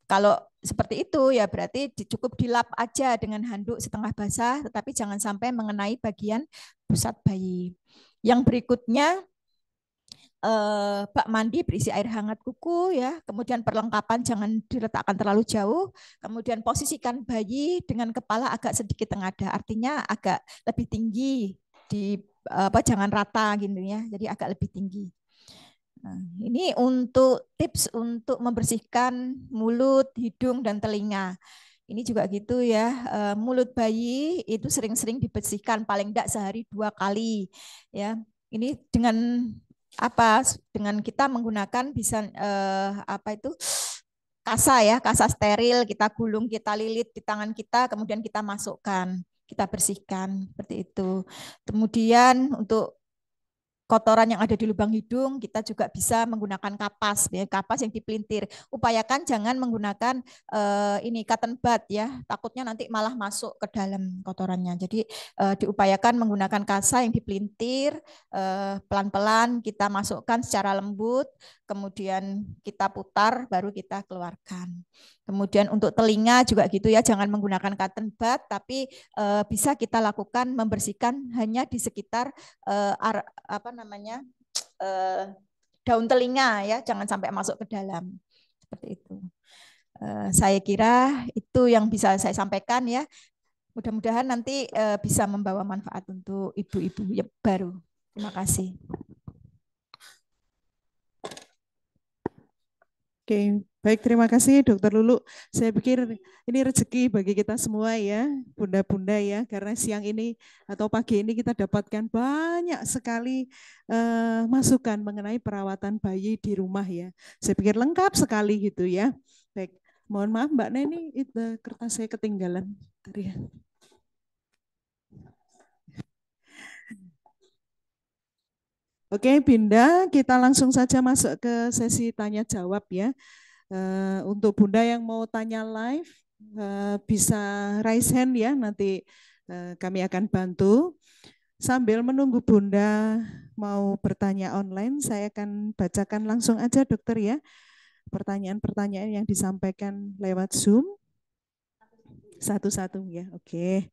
Kalau seperti itu ya berarti cukup dilap aja dengan handuk setengah basah, tetapi jangan sampai mengenai bagian pusat bayi. Yang berikutnya bak mandi berisi air hangat kuku ya, kemudian perlengkapan jangan diletakkan terlalu jauh, kemudian posisikan bayi dengan kepala agak sedikit tengadah, artinya agak lebih tinggi di jangan rata gitu ya, jadi agak lebih tinggi. Nah, ini untuk tips untuk membersihkan mulut, hidung dan telinga. Ini juga gitu ya, mulut bayi itu sering-sering dibersihkan paling tidak sehari 2 kali ya. Ini dengan dengan kita menggunakan bisa kasa ya, kasa steril, kita gulung, kita lilit di tangan kita, kemudian kita masukkan, kita bersihkan seperti itu. Kemudian untuk kotoran yang ada di lubang hidung, kita juga bisa menggunakan kapas, ya, kapas yang dipelintir. Upayakan jangan menggunakan ini cotton bud ya, takutnya nanti malah masuk ke dalam kotorannya. Jadi diupayakan menggunakan kasa yang dipelintir, pelan-pelan kita masukkan secara lembut, kemudian kita putar, baru kita keluarkan. Kemudian untuk telinga juga gitu ya, jangan menggunakan cotton bud, tapi bisa kita lakukan membersihkan hanya di sekitar daun telinga ya, jangan sampai masuk ke dalam. Seperti itu. Saya kira itu yang bisa saya sampaikan ya. Mudah-mudahan nanti bisa membawa manfaat untuk ibu-ibu yang baru. Terima kasih. Oke, baik, terima kasih Dokter Lulu. Saya pikir ini rezeki bagi kita semua ya, bunda-bunda ya, karena siang ini atau pagi ini kita dapatkan banyak sekali masukan mengenai perawatan bayi di rumah ya. Saya pikir lengkap sekali gitu ya. Baik, Mohon maaf Mbak Neni, itu kertas saya ketinggalan tadi ya. Oke, Binda, kita langsung saja masuk ke sesi tanya jawab ya. Untuk Bunda yang mau tanya live, bisa raise hand ya, nanti kami akan bantu. Sambil menunggu Bunda mau bertanya online, saya akan bacakan langsung aja dokter ya, pertanyaan-pertanyaan yang disampaikan lewat Zoom. Satu-satu ya, oke.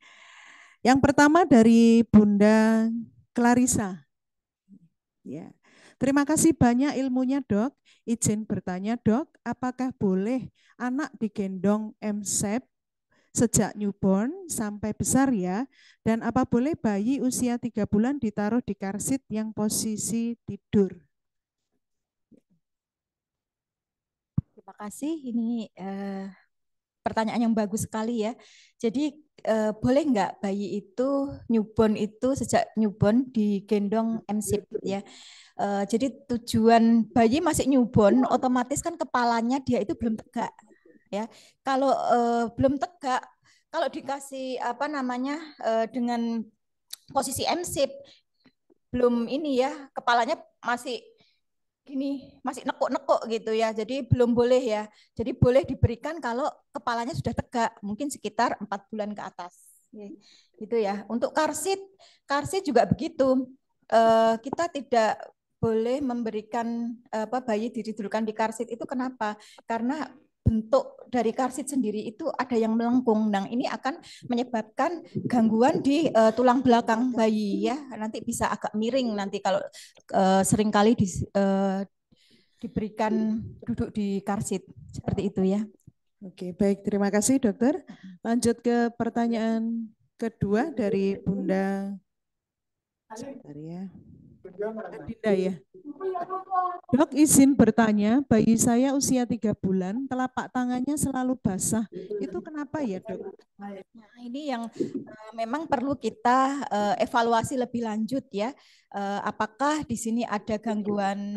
Yang pertama dari Bunda Clarissa. Ya. Terima kasih banyak ilmunya dok. Izin bertanya dok, apakah boleh anak digendong MSEP sejak newborn sampai besar ya? Dan apa boleh bayi usia 3 bulan ditaruh di karsit yang posisi tidur? Terima kasih. Ini pertanyaan yang bagus sekali ya. Jadi boleh nggak bayi itu newborn itu sejak newborn digendong MSIP ya? Jadi tujuan bayi masih newborn, otomatis kan kepalanya dia itu belum tegak ya. Kalau belum tegak, kalau dikasih apa namanya dengan posisi MSIP belum ini ya, kepalanya masih gini, masih nekuk-nekuk gitu ya. Jadi belum boleh ya. Jadi boleh diberikan kalau kepalanya sudah tegak, mungkin sekitar 4 bulan ke atas. Gitu ya. Untuk karsit, karsit juga begitu. Kita tidak boleh memberikan bayi ditidurkan di karsit itu kenapa? Karena bentuk dari karsit sendiri itu ada yang melengkung. Nah, ini akan menyebabkan gangguan di tulang belakang bayi ya. Nanti bisa agak miring nanti kalau seringkali diberikan duduk di karsit seperti itu ya. Oke, baik. Terima kasih dokter. Lanjut ke pertanyaan kedua dari Bunda. Sebentar ya. Adinda ya. Dok izin bertanya, bayi saya usia 3 bulan, telapak tangannya selalu basah. Itu kenapa ya dok? Nah, ini yang memang perlu kita evaluasi lebih lanjut ya. Apakah di sini ada gangguan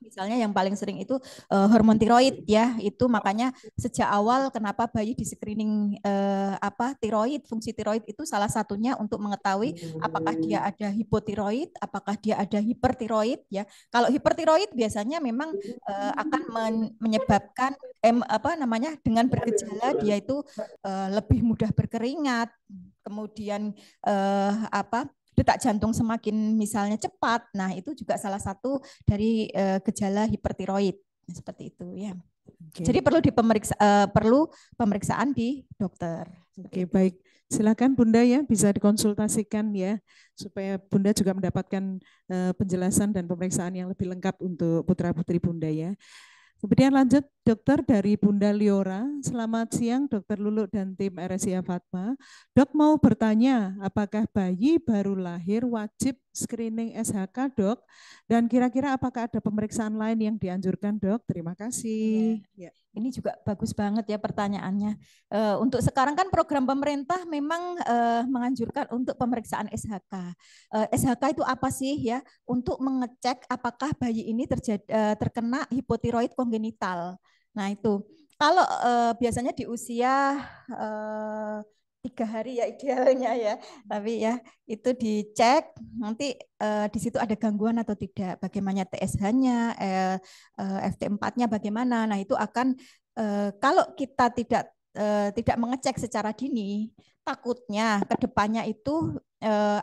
misalnya yang paling sering itu hormon tiroid ya. Itu makanya sejak awal kenapa bayi di screening tiroid, fungsi tiroid itu salah satunya untuk mengetahui apakah dia ada hipotiroid, apakah dia ada hipertiroid ya. Kalau hipertiroid biasanya memang akan menyebabkan dengan bergejala dia itu lebih mudah berkeringat, kemudian detak jantung semakin misalnya cepat. Nah, itu juga salah satu dari gejala hipertiroid seperti itu ya. Okay. Jadi perlu pemeriksaan di dokter. Oke, baik. Silakan Bunda ya, bisa dikonsultasikan ya, supaya Bunda juga mendapatkan penjelasan dan pemeriksaan yang lebih lengkap untuk putra-putri Bunda ya. Kemudian lanjut dokter dari Bunda Liora. Selamat siang dokter Lulu dan tim RSIA Fatma. Dok mau bertanya, apakah bayi baru lahir wajib screening SHK dok? Dan kira-kira apakah ada pemeriksaan lain yang dianjurkan dok? Terima kasih. Ya. Ini juga bagus banget ya pertanyaannya. Untuk sekarang kan program pemerintah memang menganjurkan untuk pemeriksaan SHK. SHK itu apa sih ya? Untuk mengecek apakah bayi ini terkena hipotiroid kongenital. Nah itu kalau biasanya di usia 3 hari ya idealnya ya, tapi ya itu dicek nanti di situ ada gangguan atau tidak, bagaimana TSH-nya, FT4-nya bagaimana. Nah itu akan kalau kita tidak mengecek secara dini, takutnya ke depannya itu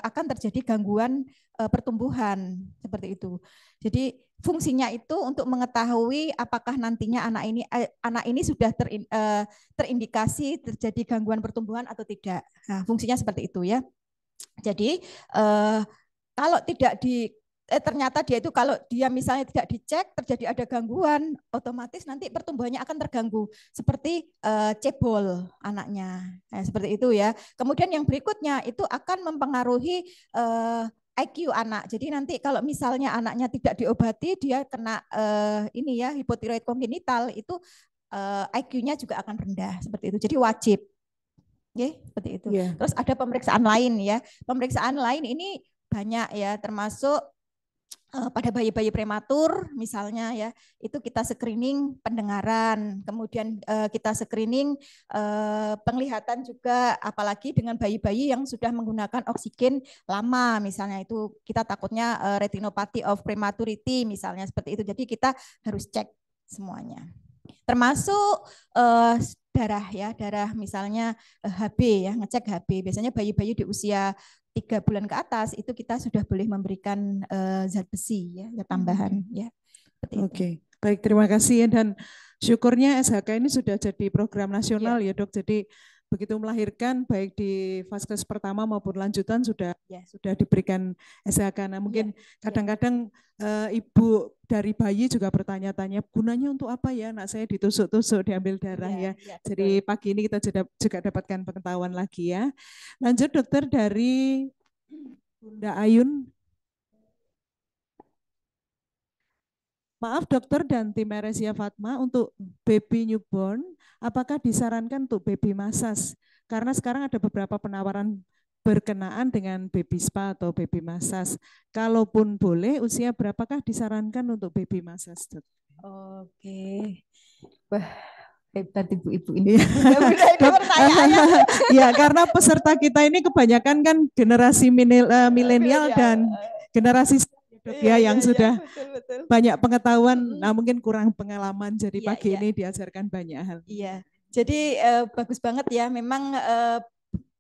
akan terjadi gangguan pertumbuhan seperti itu. Jadi fungsinya itu untuk mengetahui apakah nantinya anak ini sudah terindikasi terjadi gangguan pertumbuhan atau tidak. Nah, fungsinya seperti itu ya. Jadi kalau tidak ternyata dia itu kalau dia misalnya tidak dicek terjadi ada gangguan, otomatis nanti pertumbuhannya akan terganggu seperti cebol anaknya. Nah, seperti itu ya. Kemudian yang berikutnya itu akan mempengaruhi IQ anak. Jadi nanti kalau misalnya anaknya tidak diobati, dia kena ini ya hipotiroid kongenital, itu IQ-nya juga akan rendah seperti itu. Jadi wajib. Oke, seperti itu. Yeah. Terus ada pemeriksaan lain ya. Pemeriksaan lain ini banyak ya, termasuk pada bayi-bayi prematur misalnya ya, itu kita screening pendengaran, kemudian kita screening penglihatan juga, apalagi dengan bayi-bayi yang sudah menggunakan oksigen lama misalnya, itu kita takutnya retinopathy of prematurity misalnya seperti itu. Jadi kita harus cek semuanya. Termasuk darah ya, darah misalnya HB ya, ngecek HB. Biasanya bayi-bayi di usia 3 bulan ke atas itu kita sudah boleh memberikan zat besi ya, zat tambahan ya. Oke, baik, terima kasih ya. Dan syukurnya SHK ini sudah jadi program nasional ya Dok. Jadi begitu melahirkan baik di vaskes pertama maupun lanjutan sudah diberikan SHK. Nah mungkin kadang-kadang ibu dari bayi juga bertanya-tanya gunanya untuk apa ya, anak saya ditusuk-tusuk, diambil darah ya. Jadi pagi ini kita juga dapatkan pengetahuan lagi ya. Lanjut dokter dari Bunda Ayun. Maaf dokter dan tim Eresia Fatma, untuk baby newborn, apakah disarankan untuk baby massage? Karena sekarang ada beberapa penawaran berkenaan dengan baby spa atau baby massage. Kalaupun boleh, usia berapakah disarankan untuk baby massage? Dok? Oke, wah hebat ibu-ibu ini. Ya, karena peserta kita ini kebanyakan kan generasi milenial dan generasi Dok ya, yang sudah betul. Banyak pengetahuan, nah mungkin kurang pengalaman, jadi pagi ini diajarkan banyak hal. Iya, jadi bagus banget ya, memang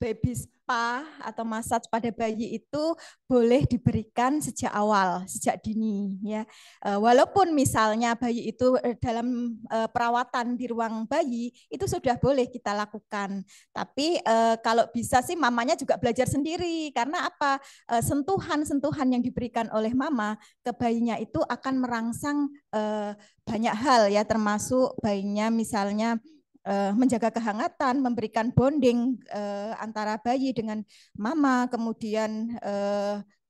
baby spa atau massage pada bayi itu boleh diberikan sejak awal, sejak dini ya. Walaupun misalnya bayi itu dalam perawatan di ruang bayi itu sudah boleh kita lakukan. Tapi kalau bisa sih mamanya juga belajar sendiri, karena apa? Sentuhan-sentuhan yang diberikan oleh mama ke bayinya itu akan merangsang banyak hal ya, termasuk bayinya misalnya menjaga kehangatan, memberikan bonding antara bayi dengan mama, kemudian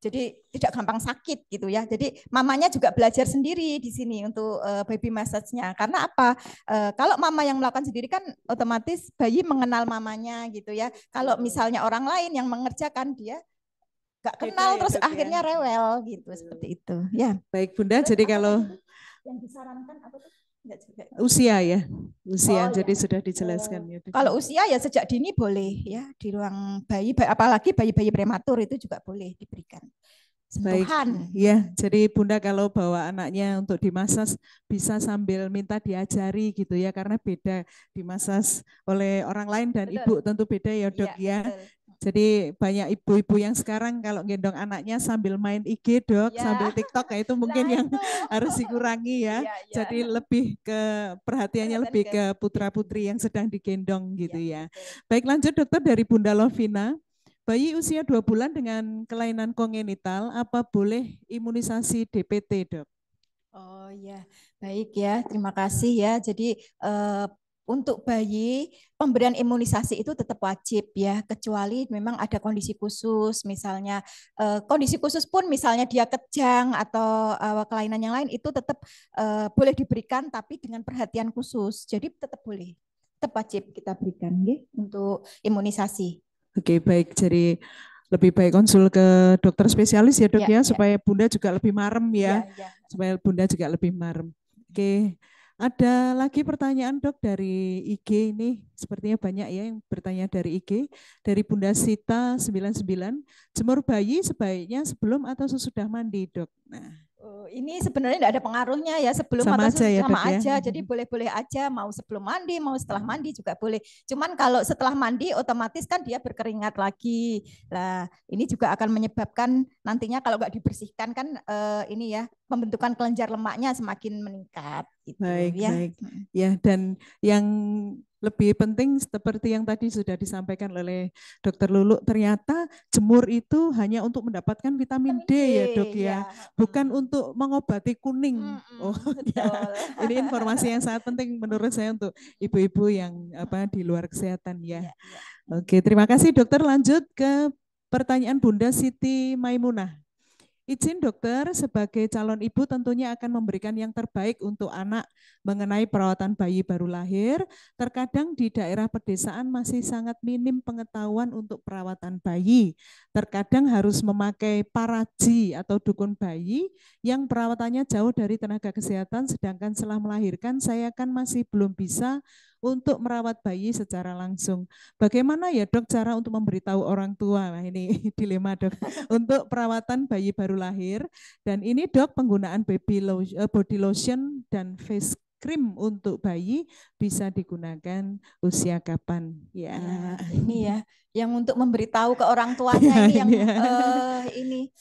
jadi tidak gampang sakit gitu ya. Jadi mamanya juga belajar sendiri di sini untuk baby massage-nya. Karena apa? Kalau mama yang melakukan sendiri kan otomatis bayi mengenal mamanya gitu ya. Kalau misalnya orang lain yang mengerjakan, dia nggak kenal ya, terus akhirnya rewel gitu, seperti itu. Ya. Baik Bunda, terus jadi kalau yang disarankan apa tuh? Usia ya, usia. Jadi sudah dijelaskan ya. Kalau usia ya sejak dini boleh ya, di ruang bayi, apalagi bayi-bayi prematur itu juga boleh diberikan sentuhan. Baik, ya. Jadi Bunda kalau bawa anaknya untuk dimasas bisa sambil minta diajari gitu ya, karena beda dimasas oleh orang lain dan ibu tentu beda ya Dok ya. Jadi banyak ibu-ibu yang sekarang kalau gendong anaknya sambil main IG Dok, sambil TikTok, ya itu mungkin yang harus dikurangi ya. Jadi lebih ke perhatiannya lebih ke putra-putri yang sedang digendong gitu ya. Baik, lanjut dokter dari Bunda Lovina. Bayi usia 2 bulan dengan kelainan kongenital, apa boleh imunisasi DPT Dok? Oh ya, baik ya, terima kasih ya. Jadi untuk bayi, pemberian imunisasi itu tetap wajib ya, kecuali memang ada kondisi khusus, misalnya kondisi khusus pun misalnya dia kejang atau kelainan yang lain itu tetap boleh diberikan, tapi dengan perhatian khusus. Jadi tetap boleh, tetap wajib kita berikan ya, untuk imunisasi. Oke, baik. Jadi lebih baik konsul ke dokter spesialis ya Dok ya, supaya Bunda juga lebih marem ya, supaya Bunda juga lebih marem. Oke. Ada lagi pertanyaan Dok dari IG ini, sepertinya banyak ya yang bertanya dari IG. Dari Bunda Sita 99, jemur bayi sebaiknya sebelum atau sesudah mandi Dok? Nah, ini sebenarnya tidak ada pengaruhnya ya, sebelum sama atau aja ya, sama Dok, aja, ya? Jadi boleh-boleh aja, mau sebelum mandi, mau setelah mandi juga boleh. Cuman kalau setelah mandi otomatis kan dia berkeringat lagi. Nah, ini juga akan menyebabkan nantinya kalau nggak dibersihkan kan ini ya, pembentukan kelenjar lemaknya semakin meningkat. Gitu, baik, ya. Baik. Ya, dan yang lebih penting seperti yang tadi sudah disampaikan oleh Dokter Lulu, ternyata jemur itu hanya untuk mendapatkan vitamin D ya Dok ya, bukan untuk mengobati kuning. Oh ya, ini informasi yang sangat penting menurut saya untuk ibu-ibu yang di luar kesehatan ya. Oke, terima kasih Dokter. Lanjut ke pertanyaan Bunda Siti Maimunah. Izin dokter, sebagai calon ibu tentunya akan memberikan yang terbaik untuk anak mengenai perawatan bayi baru lahir. Terkadang di daerah pedesaan masih sangat minim pengetahuan untuk perawatan bayi. Terkadang harus memakai paraji atau dukun bayi yang perawatannya jauh dari tenaga kesehatan, sedangkan setelah melahirkan saya kan masih belum bisa untuk merawat bayi secara langsung. Bagaimana ya dok cara untuk memberitahu orang tua? Nah ini dilema dok untuk perawatan bayi baru lahir. Dan ini dok penggunaan body lotion dan face cream untuk bayi bisa digunakan usia kapan? Ya, Ya, ini ya, yang untuk memberitahu ke orang tuanya ini yang ya. ini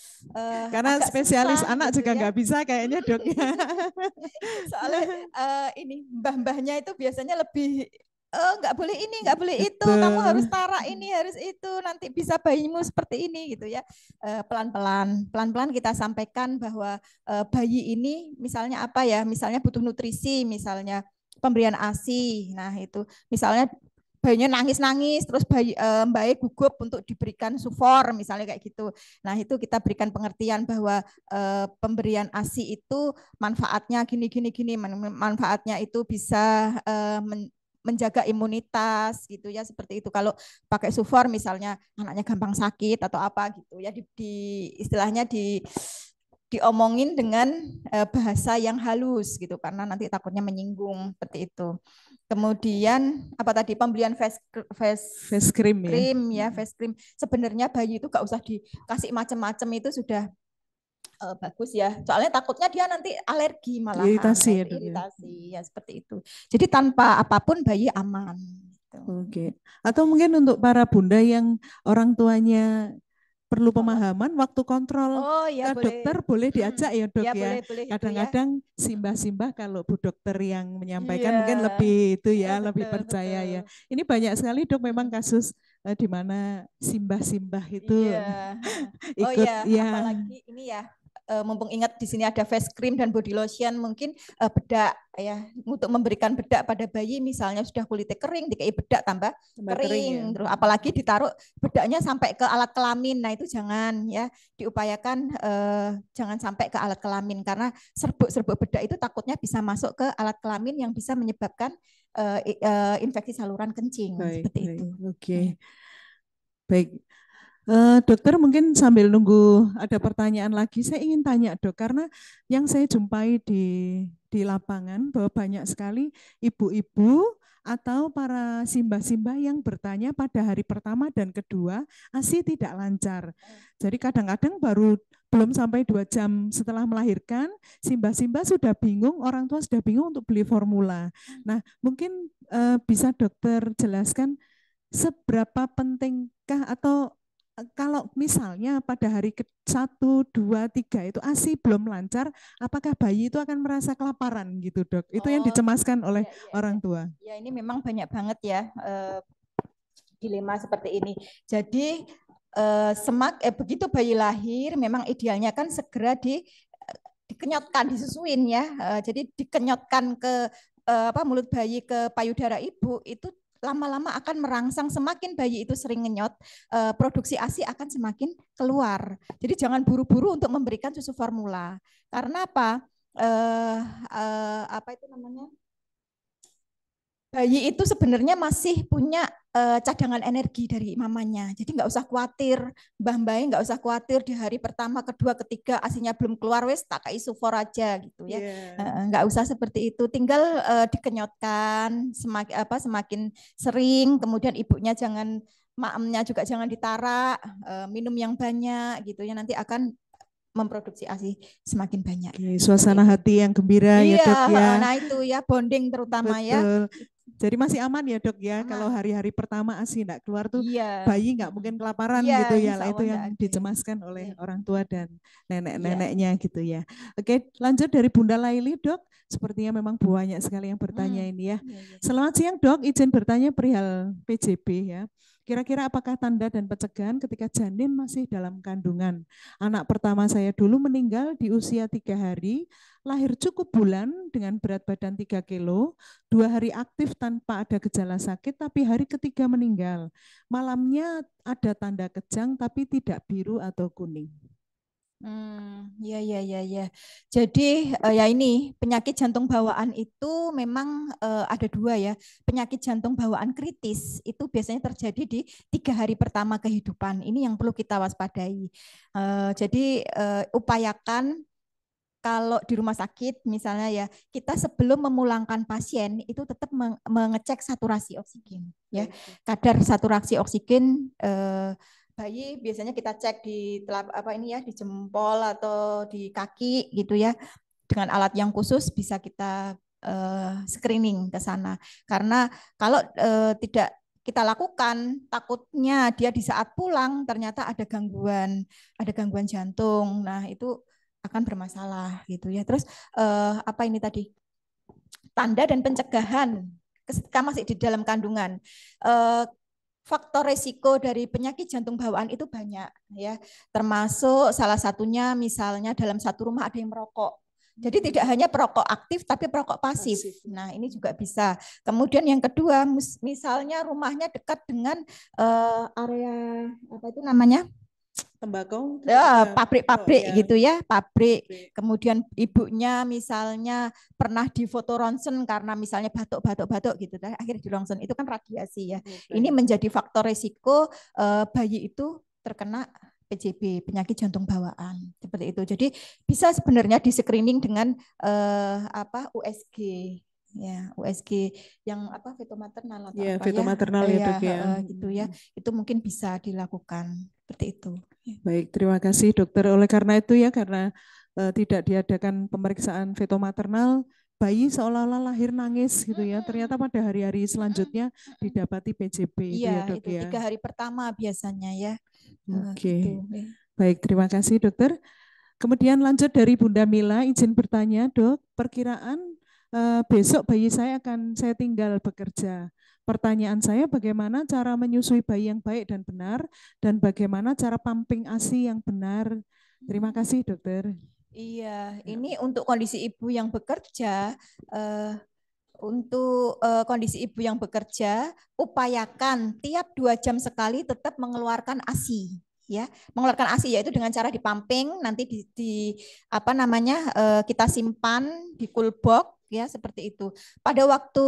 Karena agak spesialis susah anak gitu juga ya. nggak bisa kayaknya dok ya. Soalnya ini mbah-mbahnya itu biasanya lebih nggak boleh ini, nggak boleh itu, kamu harus Betul. tara ini, harus itu, nanti bisa bayimu seperti ini gitu ya. Pelan-pelan, pelan-pelan kita sampaikan bahwa bayi ini misalnya apa ya, misalnya butuh nutrisi, misalnya pemberian ASI. Nah itu misalnya bayinya nangis-nangis, terus bayi gugup untuk diberikan sufor, misalnya kayak gitu. Nah itu kita berikan pengertian bahwa pemberian ASI itu manfaatnya gini, manfaatnya itu bisa menjaga imunitas gitu ya, seperti itu. Kalau pakai sufor misalnya anaknya gampang sakit atau apa gitu ya, istilahnya diomongin dengan bahasa yang halus gitu, karena nanti takutnya menyinggung seperti itu. Kemudian apa tadi, pembelian Face cream ya. cream ya, face cream. Sebenarnya bayi itu gak usah dikasih macam-macam, itu sudah bagus ya. Soalnya takutnya dia nanti alergi malahan. Iritasi Nah, ya itu dok ya. iritasi ya, seperti itu. Jadi tanpa apapun bayi aman gitu. Oke. Atau mungkin untuk para bunda yang orang tuanya perlu Polos. pemahaman waktu kontrol Oh ya ke dokter boleh. boleh Mm-mm. diajak ya dok Ya ya. boleh itu ya. Kadang-kadang simbah-simbah kalau bu dokter yang menyampaikan mungkin Iya. lebih itu ya, lebih Betul, percaya betul. ya. Ini banyak sekali dok memang Mm-mm. kasus di mana simbah-simbah itu Iya. Oh ikut ya, ya. apalagi ini ya, mumpung ingat di sini ada face cream dan body lotion, mungkin bedak ya, untuk memberikan bedak pada bayi, misalnya sudah kulitnya kering, dikei bedak tambah Tambah kering ya. kering, terus apalagi ditaruh bedaknya sampai ke alat kelamin. Nah itu jangan ya, diupayakan jangan sampai ke alat kelamin, karena serbuk-serbuk bedak itu takutnya bisa masuk ke alat kelamin yang bisa menyebabkan infeksi saluran kencing Baik, seperti baik. itu. Oke. Baik. Dokter mungkin sambil nunggu ada pertanyaan lagi, saya ingin tanya dok, karena yang saya jumpai di lapangan bahwa banyak sekali ibu-ibu atau para simbah-simbah yang bertanya pada hari pertama dan kedua ASI tidak lancar. Jadi kadang-kadang baru belum sampai 2 jam setelah melahirkan, simbah-simbah sudah bingung, orang tua sudah bingung untuk beli formula. Nah mungkin bisa dokter jelaskan seberapa pentingkah atau kalau misalnya pada hari ke 1, 2, 3 itu ASI belum lancar, apakah bayi itu akan merasa kelaparan gitu dok? Itu yang Oh, dicemaskan oleh iya, iya, iya. orang tua. Ya, ini memang banyak banget ya dilema seperti ini. Jadi begitu bayi lahir, memang idealnya kan segera dikenyotkan, disusuin ya. Jadi dikenyotkan ke mulut bayi, ke payudara ibu, itu lama-lama akan merangsang. Semakin bayi itu sering ngenyot, produksi ASI akan semakin keluar. Jadi jangan buru-buru untuk memberikan susu formula. Karena apa? Apa itu namanya? Bayi itu sebenarnya masih punya cadangan energi dari mamanya. Jadi nggak usah khawatir, Mbah-mbah nggak usah khawatir di hari pertama, kedua, ketiga asinya belum keluar, wes tak kai sufor aja gitu ya. Yeah. Nggak usah seperti itu. Tinggal dikenyotkan semakin sering, kemudian ibunya jangan, maemnya juga jangan ditarak, minum yang banyak gitu ya, nanti akan memproduksi ASI semakin banyak. Seperti Suasana itu. hati yang gembira ya Iya, dok ya. nah itu ya, bonding terutama ya. Betul. Jadi masih aman ya dok ya, kalau Aman. hari-hari pertama ASI tidak keluar tuh Iya. bayi nggak Mm-mm. mungkin kelaparan Iya, gitu ya, insya lah itu Allah enggak yang ada. dicemaskan oleh Iya. orang tua dan Iya. nenek-neneknya gitu ya. Oke, lanjut dari Bunda Laili dok, sepertinya memang banyak sekali yang bertanya Hmm. ini ya. Iya, iya. Selamat siang dok, izin bertanya perihal PJB ya. Kira-kira apakah tanda dan pencegahan ketika janin masih dalam kandungan? Anak pertama saya dulu meninggal di usia 3 hari, lahir cukup bulan dengan berat badan 3 kilo, 2 hari aktif tanpa ada gejala sakit, tapi hari ketiga meninggal. Malamnya ada tanda kejang, tapi tidak biru atau kuning. Ya, ya, ya, ya. Jadi ya ini penyakit jantung bawaan itu memang ada dua ya. Penyakit jantung bawaan kritis itu biasanya terjadi di 3 hari pertama kehidupan. Ini yang perlu kita waspadai. Jadi upayakan kalau di rumah sakit misalnya ya, kita sebelum memulangkan pasien itu tetap mengecek saturasi oksigen ya. Kadar saturasi oksigen bayi biasanya kita cek di di jempol atau di kaki gitu ya. Dengan alat yang khusus bisa kita screening ke sana. Karena kalau tidak kita lakukan, takutnya dia di saat pulang ternyata ada gangguan jantung. Nah, itu akan bermasalah gitu ya. Terus apa ini tadi? Tanda dan pencegahan ketika masih di dalam kandungan. Faktor resiko dari penyakit jantung bawaan itu banyak ya, termasuk salah satunya misalnya dalam satu rumah ada yang merokok. Jadi tidak hanya perokok aktif tapi perokok pasif. Nah, ini juga bisa. Kemudian yang kedua, misalnya rumahnya dekat dengan area apa itu namanya? Tembakau, Pabrik-pabrik gitu ya, pabrik. Kemudian ibunya misalnya pernah difoto ronsen karena misalnya batuk gitu, akhirnya di ronsen itu kan radiasi ya. Ini menjadi faktor resiko bayi itu terkena PJB, penyakit jantung bawaan seperti itu. Jadi bisa sebenarnya di screening dengan USG. Ya, USG yang feto maternal atau feto maternal ya, Dok ya. Gitu ya. Itu mungkin bisa dilakukan seperti itu. Baik, terima kasih Dokter. Oleh karena itu ya, karena tidak diadakan pemeriksaan feto maternal, bayi seolah-olah lahir nangis gitu ya. Ternyata pada hari-hari selanjutnya didapati PJB itu ya, Dok itu ya. 3 hari pertama biasanya ya. Oke. Gitu. Baik, terima kasih Dokter. Kemudian lanjut dari Bunda Mila, izin bertanya, Dok, perkiraan besok bayi saya akan saya tinggal bekerja. Pertanyaan saya bagaimana cara menyusui bayi yang baik dan benar, dan bagaimana cara pumping ASI yang benar. Terima kasih, Dokter. Iya, ini untuk kondisi ibu yang bekerja, kondisi ibu yang bekerja, upayakan tiap 2 jam sekali tetap mengeluarkan ASI. Ya, mengeluarkan ASI yaitu dengan cara dipumping, nanti kita simpan di cool box ya seperti itu. Pada waktu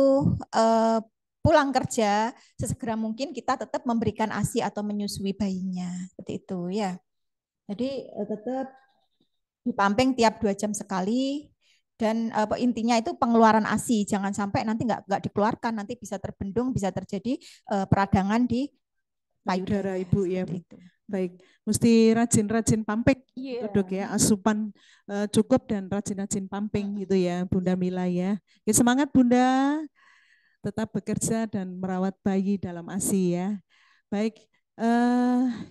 pulang kerja sesegera mungkin kita tetap memberikan ASI atau menyusui bayinya seperti itu ya. Jadi tetap dipumping tiap 2 jam sekali dan intinya itu pengeluaran ASI, jangan sampai nanti nggak dikeluarkan, nanti bisa terbendung, bisa terjadi peradangan di payudara ibu ya. Itu. Baik, mesti rajin-rajin pumping, Dok ya, asupan cukup dan rajin-rajin pumping gitu ya, Bunda Mila ya. Ya semangat Bunda, tetap bekerja dan merawat bayi dalam ASI ya. Baik,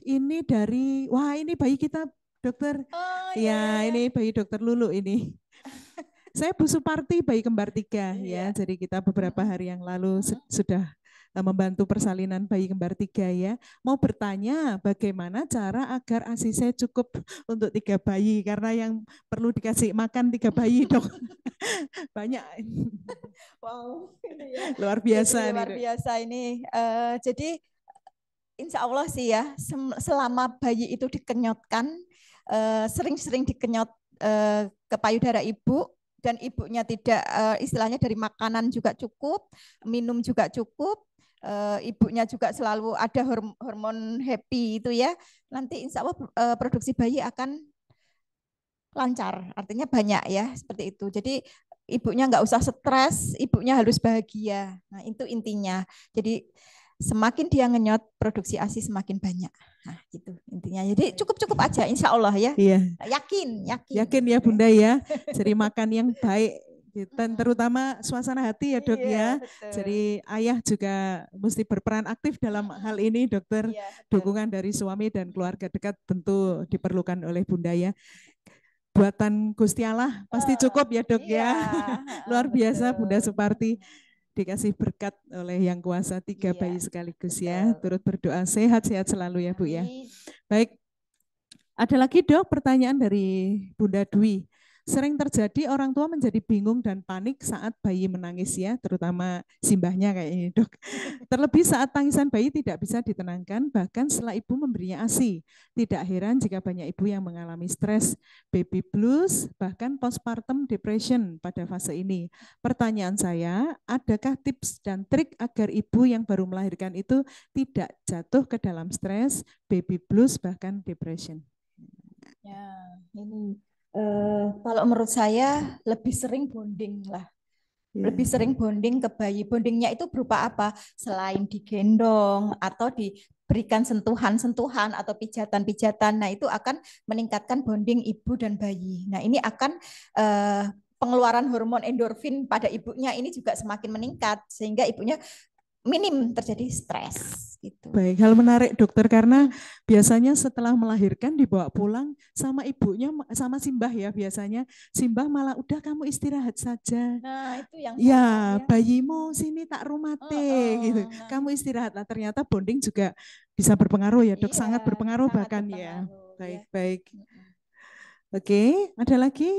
ini dari, wah ini bayi kita Dokter, ini bayi Dokter Lulu ini. Saya Bu Suparti, bayi kembar 3 ya, jadi kita beberapa hari yang lalu sudah membantu persalinan bayi kembar 3 ya. Mau bertanya bagaimana cara agar ASI saya cukup untuk 3 bayi, karena yang perlu dikasih makan 3 bayi Dok. Banyak. Wow, luar biasa. Jadi, luar biasa ini. Jadi insya Allah sih ya, selama bayi itu dikenyotkan, sering-sering dikenyot ke payudara ibu, dan ibunya tidak istilahnya dari makanan juga cukup, minum juga cukup, ibunya juga selalu ada hormon happy itu ya, nanti insya Allah produksi bayi akan lancar, artinya banyak ya seperti itu. Jadi ibunya nggak usah stres, ibunya harus bahagia. Nah itu intinya. Jadi semakin dia ngenyot, produksi ASI semakin banyak. Nah gitu intinya. Jadi cukup-cukup aja insya Allah ya. Iya. Yakin. Yakin ya Bunda ya. Jadi makan yang baik, dan terutama suasana hati ya Dok ya. Betul. Jadi ayah juga mesti berperan aktif dalam hal ini Dokter. Dukungan dari suami dan keluarga dekat tentu diperlukan oleh Bunda ya. Buatan Gusti Allah pasti cukup ya Dok ya. Luar biasa Bunda Suparti, dikasih berkat oleh Yang Kuasa 3 bayi sekaligus ya. Turut berdoa sehat-sehat selalu ya Bu ya. Baik, ada lagi Dok pertanyaan dari Bunda Dwi. Sering terjadi orang tua menjadi bingung dan panik saat bayi menangis ya, terutama simbahnya kayak ini dok. Terlebih saat tangisan bayi tidak bisa ditenangkan, bahkan setelah ibu memberinya ASI. Tidak heran jika banyak ibu yang mengalami stres, baby blues, bahkan postpartum depression pada fase ini. Pertanyaan saya, adakah tips dan trik agar ibu yang baru melahirkan itu tidak jatuh ke dalam stres, baby blues, bahkan depression? Ya, ini kalau menurut saya lebih sering bonding lah. Lebih sering bonding ke bayi. Bondingnya itu berupa apa? Selain digendong atau diberikan sentuhan-sentuhan atau pijatan-pijatan. Nah, itu akan meningkatkan bonding ibu dan bayi. Nah, ini akan pengeluaran hormon endorfin pada ibunya ini juga semakin meningkat sehingga ibunya minim terjadi stres gitu. Baik, hal menarik dokter karena biasanya setelah melahirkan dibawa pulang sama ibunya sama simbah ya biasanya simbah malah udah kamu istirahat saja. Nah, itu yang ya, salah ya. bayimu sini tak rumate gitu. Kamu istirahat lah ternyata bonding juga bisa berpengaruh ya, Dok. Iya, sangat berpengaruh sangat bahkan ya. berpengaruh, Baik-baik. Oke, ada lagi?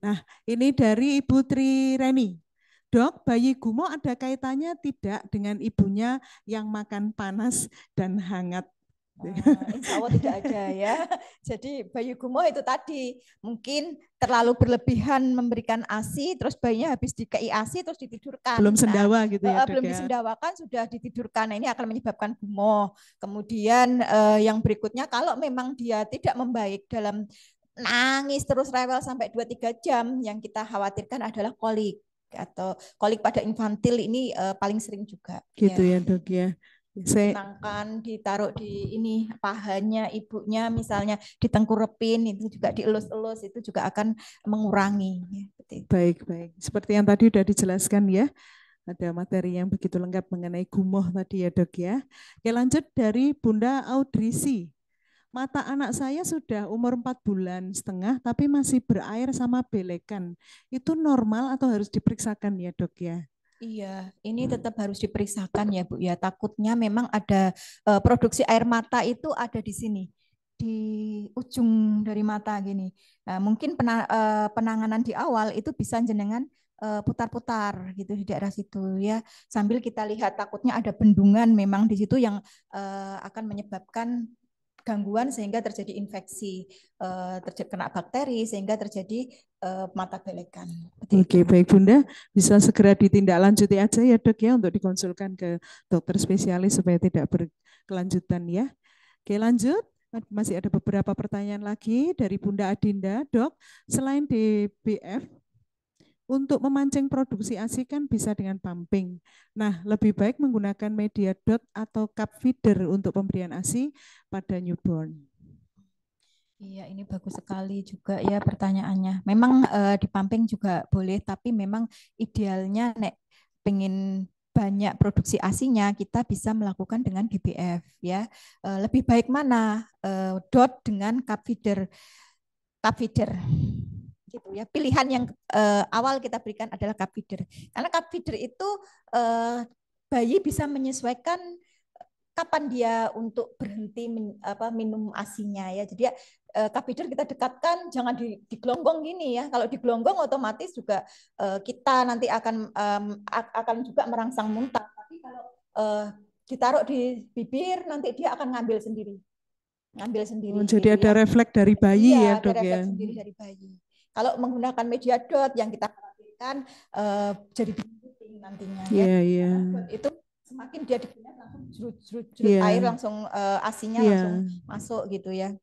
Nah, ini dari Ibu Tri Reni. Dok, bayi gumo ada kaitannya tidak dengan ibunya yang makan panas dan hangat? Insya Allah tidak ada ya. Jadi bayi gumo itu tadi mungkin terlalu berlebihan memberikan ASI, terus bayinya habis dikei ASI terus ditidurkan. Belum sendawa gitu ya, Dok, belum ya? disendawakan sudah ditidurkan. Nah, ini akan menyebabkan gumo. Kemudian yang berikutnya kalau memang dia tidak membaik dalam nangis terus rewel sampai 2-3 jam, yang kita khawatirkan adalah kolik atau kolik pada infantil ini paling sering juga. Gitu ya, Dok ya. Ditenangkan, ditaruh di ini pahanya ibunya, misalnya ditengkurepin, itu juga dielus-elus, itu juga akan mengurangi. Baik. Seperti yang tadi sudah dijelaskan ya, ada materi yang begitu lengkap mengenai gumoh tadi ya dok ya. Oke, lanjut dari Bunda Audrisi. Mata anak saya sudah umur 4,5 bulan tapi masih berair sama belekan. Itu normal atau harus diperiksakan ya dok ya? Iya, ini tetap harus diperiksakan ya Bu ya. Takutnya memang ada produksi air mata itu ada di sini, di ujung dari mata gini. Nah, mungkin penanganan di awal itu bisa jenengan putar-putar gitu di daerah situ ya. Sambil kita lihat takutnya ada bendungan memang di situ yang akan menyebabkan gangguan sehingga terjadi infeksi, terjadi kena bakteri sehingga terjadi mata belekan. Oke, baik Bunda, bisa segera ditindaklanjuti aja ya dok ya untuk dikonsulkan ke dokter spesialis supaya tidak berkelanjutan ya. Oke, lanjut. Masih ada beberapa pertanyaan lagi dari Bunda Adinda, dok. Selain DBF, untuk memancing produksi ASI kan bisa dengan pumping. Nah, lebih baik menggunakan media dot atau cup feeder untuk pemberian ASI pada newborn. Iya, ini bagus sekali juga ya pertanyaannya. Memang di pumping juga boleh, tapi memang idealnya nek pengen banyak produksi ASINya kita bisa melakukan dengan DBF ya. Lebih baik mana dot dengan cup feeder. Cup feeder. Gitu ya. Pilihan yang awal kita berikan adalah cup feeder. Karena cup feeder itu bayi bisa menyesuaikan kapan dia untuk berhenti minum ASINya ya. Jadi ya cup feeder kita dekatkan, jangan digelonggong gini ya. Kalau digelonggong otomatis juga kita nanti akan juga merangsang muntah. Tapi kalau ditaruh di bibir nanti dia akan ngambil sendiri. Oh, jadi gitu ada ya. Refleks dari bayi ya dok ya. Ada refleks sendiri dari bayi. Kalau menggunakan media dot yang kita khawatirkan jadi puting nantinya ya. Itu semakin dia digunakan langsung jerut air langsung ASINya langsung masuk gitu ya.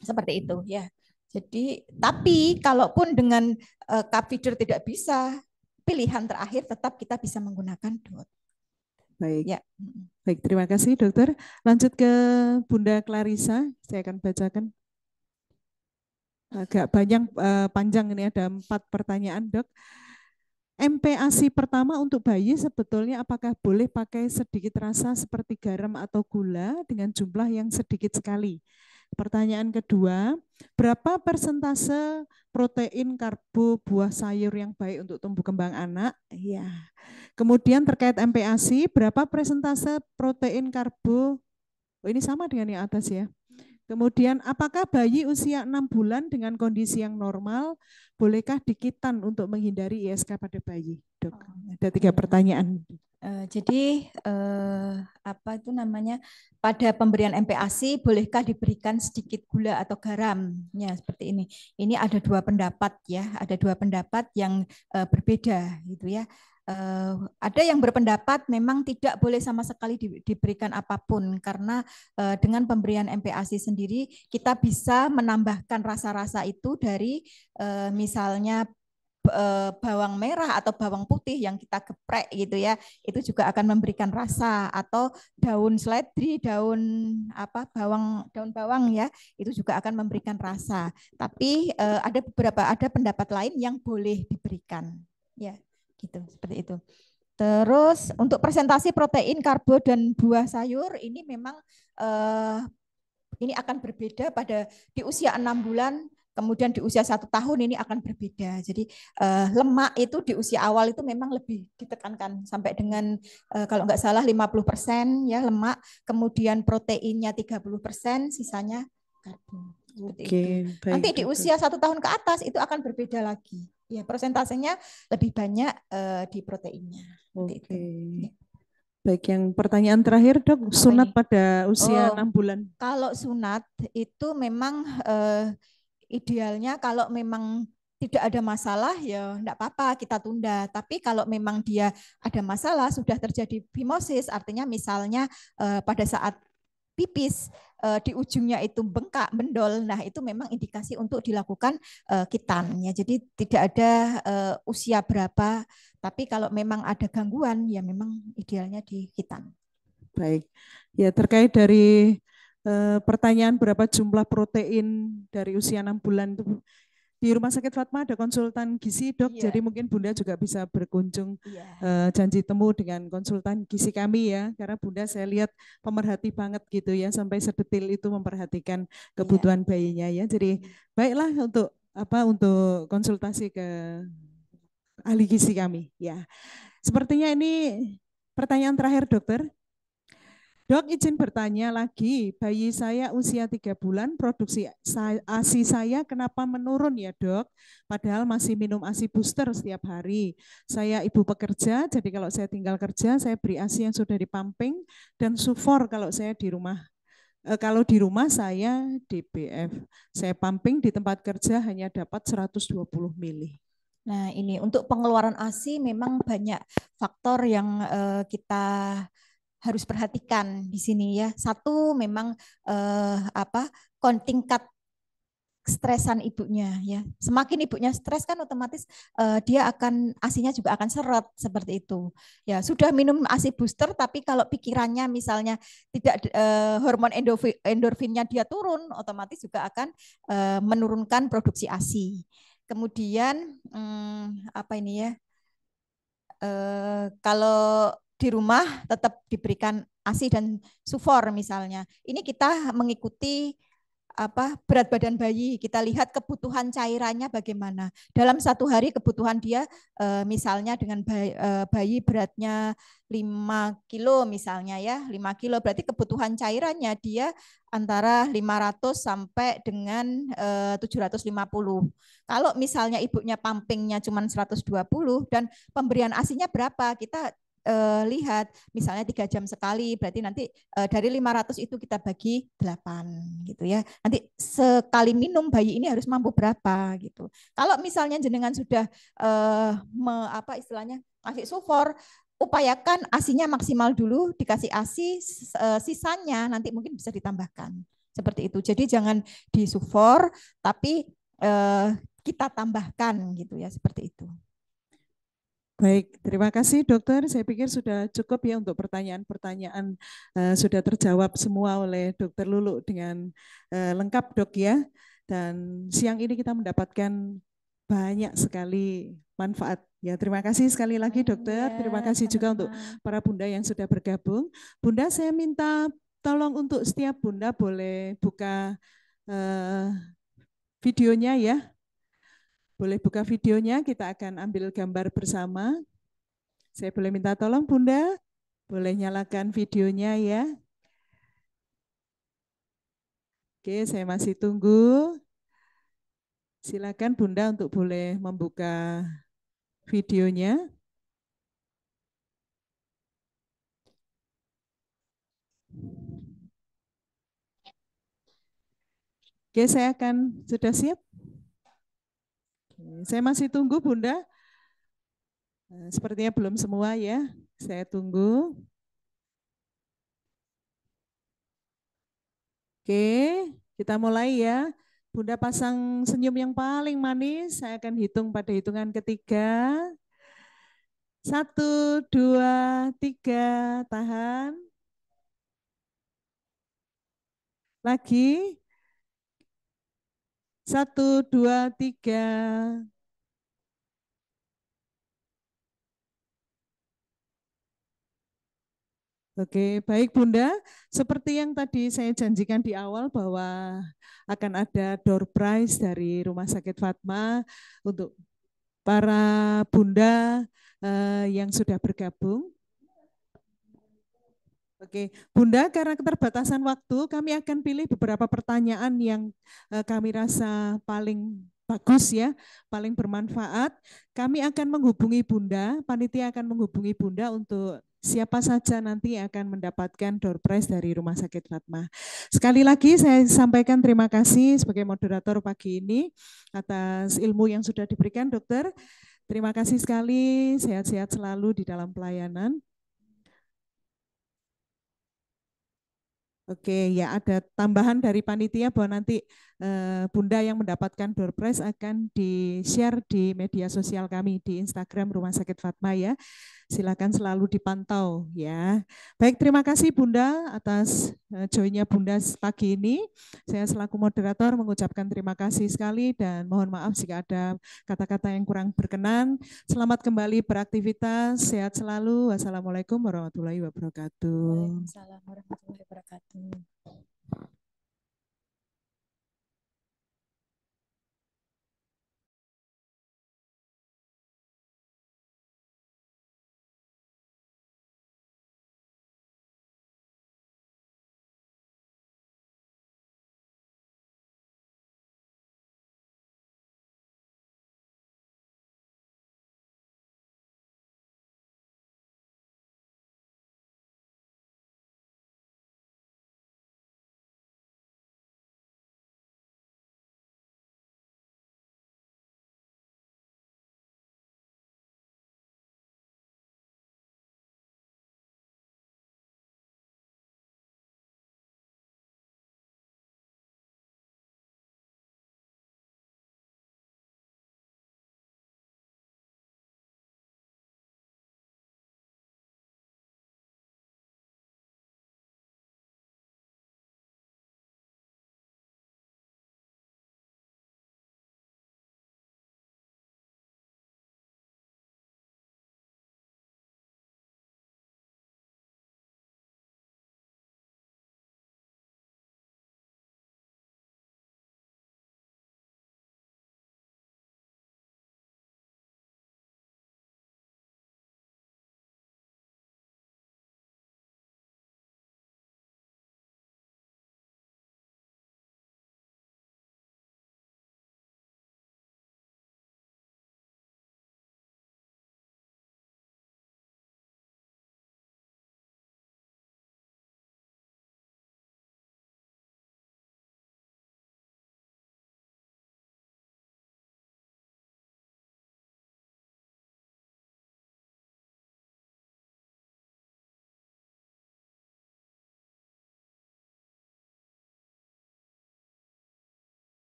Seperti itu ya. Jadi tapi kalaupun dengan cup feeder tidak bisa, pilihan terakhir tetap kita bisa menggunakan dot. Baik. Ya. Baik, terima kasih dokter. Lanjut ke Bunda Clarissa, saya akan bacakan. Agak panjang ini ada 4 pertanyaan dok. MPASI pertama untuk bayi sebetulnya apakah boleh pakai sedikit rasa seperti garam atau gula dengan jumlah yang sedikit sekali? Pertanyaan kedua, berapa persentase protein, karbo, buah sayur yang baik untuk tumbuh kembang anak? Ya. Kemudian terkait MPASI, berapa persentase protein, karbo? Oh, ini sama dengan yang atas ya. Kemudian apakah bayi usia 6 bulan dengan kondisi yang normal bolehkah dikitan untuk menghindari ISK pada bayi, Dok? Ada 3 pertanyaan. Jadi apa itu namanya, pada pemberian MPASI bolehkah diberikan sedikit gula atau garam? Ya seperti ini. Ini ada 2 pendapat ya, ada 2 pendapat yang berbeda gitu ya. Ada yang berpendapat memang tidak boleh sama sekali diberikan apapun karena dengan pemberian MPASI sendiri kita bisa menambahkan rasa-rasa itu dari misalnya bawang merah atau bawang putih yang kita geprek gitu ya, itu juga akan memberikan rasa, atau daun seledri, daun apa daun bawang ya, itu juga akan memberikan rasa. Tapi ada pendapat lain yang boleh diberikan ya, gitu seperti itu. Terus untuk presentasi protein, karbo dan buah sayur ini memang ini akan berbeda pada di usia 6 bulan. Kemudian di usia 1 tahun ini akan berbeda. Jadi lemak itu di usia awal itu memang lebih ditekankan sampai dengan kalau nggak salah 50% ya lemak, kemudian proteinnya 30%, sisanya karbo. Oke, baik, nanti di Dokter. usia 1 tahun ke atas itu akan berbeda lagi. Ya, persentasenya lebih banyak di proteinnya. Oke. Ya. Baik, yang pertanyaan terakhir, Dok, sunat pada usia 6 bulan. Kalau sunat itu memang idealnya kalau memang tidak ada masalah ya enggak apa-apa kita tunda. Tapi kalau memang dia ada masalah, sudah terjadi fimosis, artinya misalnya pada saat pipis di ujungnya itu bengkak, mendol, nah itu memang indikasi untuk dilakukan kitan. Ya, jadi tidak ada usia berapa, tapi kalau memang ada gangguan ya memang idealnya di kitan. Baik, ya terkait dari pertanyaan berapa jumlah protein dari usia 6 bulan itu di Rumah Sakit Fatma ada konsultan gizi, Dok. Jadi mungkin Bunda juga bisa berkunjung janji temu dengan konsultan gizi kami ya, karena Bunda saya lihat pemerhati banget gitu ya, sampai sedetil itu memperhatikan kebutuhan bayinya ya. Jadi baiklah untuk konsultasi ke ahli gizi kami ya. Sepertinya ini pertanyaan terakhir, Dokter. Dok, izin bertanya lagi, bayi saya usia 3 bulan, produksi ASI saya kenapa menurun ya, Dok? Padahal masih minum ASI booster setiap hari. Saya ibu pekerja, jadi kalau saya tinggal kerja, saya beri ASI yang sudah dipumping dan sufor kalau saya di rumah. Kalau di rumah saya DBF. Saya pumping di tempat kerja hanya dapat 120 mili. Nah, ini untuk pengeluaran ASI memang banyak faktor yang kita harus perhatikan di sini ya. Satu memang tingkat stresan ibunya ya. Semakin ibunya stres kan otomatis dia akan ASINya juga akan seret seperti itu. Ya, sudah minum ASI booster tapi kalau pikirannya misalnya tidak hormon endorfinnya dia turun, otomatis juga akan menurunkan produksi ASI. Kemudian apa ini ya? Kalau di rumah tetap diberikan ASI dan sufor misalnya. Ini kita mengikuti berat badan bayi, kita lihat kebutuhan cairannya bagaimana. Dalam 1 hari kebutuhan dia misalnya dengan bayi beratnya 5 kilo misalnya ya, 5 kilo berarti kebutuhan cairannya dia antara 500 sampai dengan 750. Kalau misalnya ibunya pumpingnya cuma 120 dan pemberian ASINya berapa, kita lihat misalnya 3 jam sekali, berarti nanti dari 500 itu kita bagi 8 gitu ya. Nanti sekali minum bayi ini harus mampu berapa gitu. Kalau misalnya jenengan sudah istilahnya ngasih sufor, upayakan ASINya maksimal dulu, dikasih ASI, sisanya nanti mungkin bisa ditambahkan. Seperti itu. Jadi jangan disufor tapi kita tambahkan gitu ya, seperti itu. Baik, terima kasih dokter. Saya pikir sudah cukup ya untuk pertanyaan-pertanyaan sudah terjawab semua oleh dokter Lulu dengan lengkap dok ya. Dan siang ini kita mendapatkan banyak sekali manfaat. Ya, terima kasih sekali lagi dokter. Terima kasih juga untuk para bunda yang sudah bergabung. Bunda, saya minta tolong untuk setiap bunda boleh buka videonya ya. Boleh buka videonya, kita akan ambil gambar bersama. Saya boleh minta tolong Bunda, boleh nyalakan videonya ya. Oke, saya masih tunggu. Silakan Bunda untuk boleh membuka videonya. Oke, saya akan sudah siap. Saya masih tunggu Bunda. Sepertinya belum semua ya. Saya tunggu. Oke, kita mulai ya. Bunda pasang senyum yang paling manis. Saya akan hitung pada hitungan ketiga. 1, 2, 3, tahan. Lagi. 1, 2, 3. Oke, baik Bunda. Seperti yang tadi saya janjikan di awal bahwa akan ada door prize dari Rumah Sakit Fatma untuk para Bunda yang sudah bergabung. Oke, Bunda, karena keterbatasan waktu, kami akan pilih beberapa pertanyaan yang kami rasa paling bagus ya, paling bermanfaat. Kami akan menghubungi Bunda, panitia akan menghubungi Bunda untuk siapa saja nanti akan mendapatkan door prize dari Rumah Sakit Fatma. Sekali lagi saya sampaikan terima kasih sebagai moderator pagi ini atas ilmu yang sudah diberikan, Dokter. Terima kasih sekali, sehat-sehat selalu di dalam pelayanan. Oke, ya ada tambahan dari panitia bahwa nanti Bunda yang mendapatkan door prize akan di-share di media sosial kami di Instagram Rumah Sakit Fatma ya. Silakan selalu dipantau ya. Baik, terima kasih Bunda atas joinnya Bunda pagi ini. Saya selaku moderator mengucapkan terima kasih sekali dan mohon maaf jika ada kata-kata yang kurang berkenan. Selamat kembali beraktivitas, sehat selalu. Wassalamualaikum warahmatullahi wabarakatuh. Waalaikumsalam warahmatullahi wabarakatuh.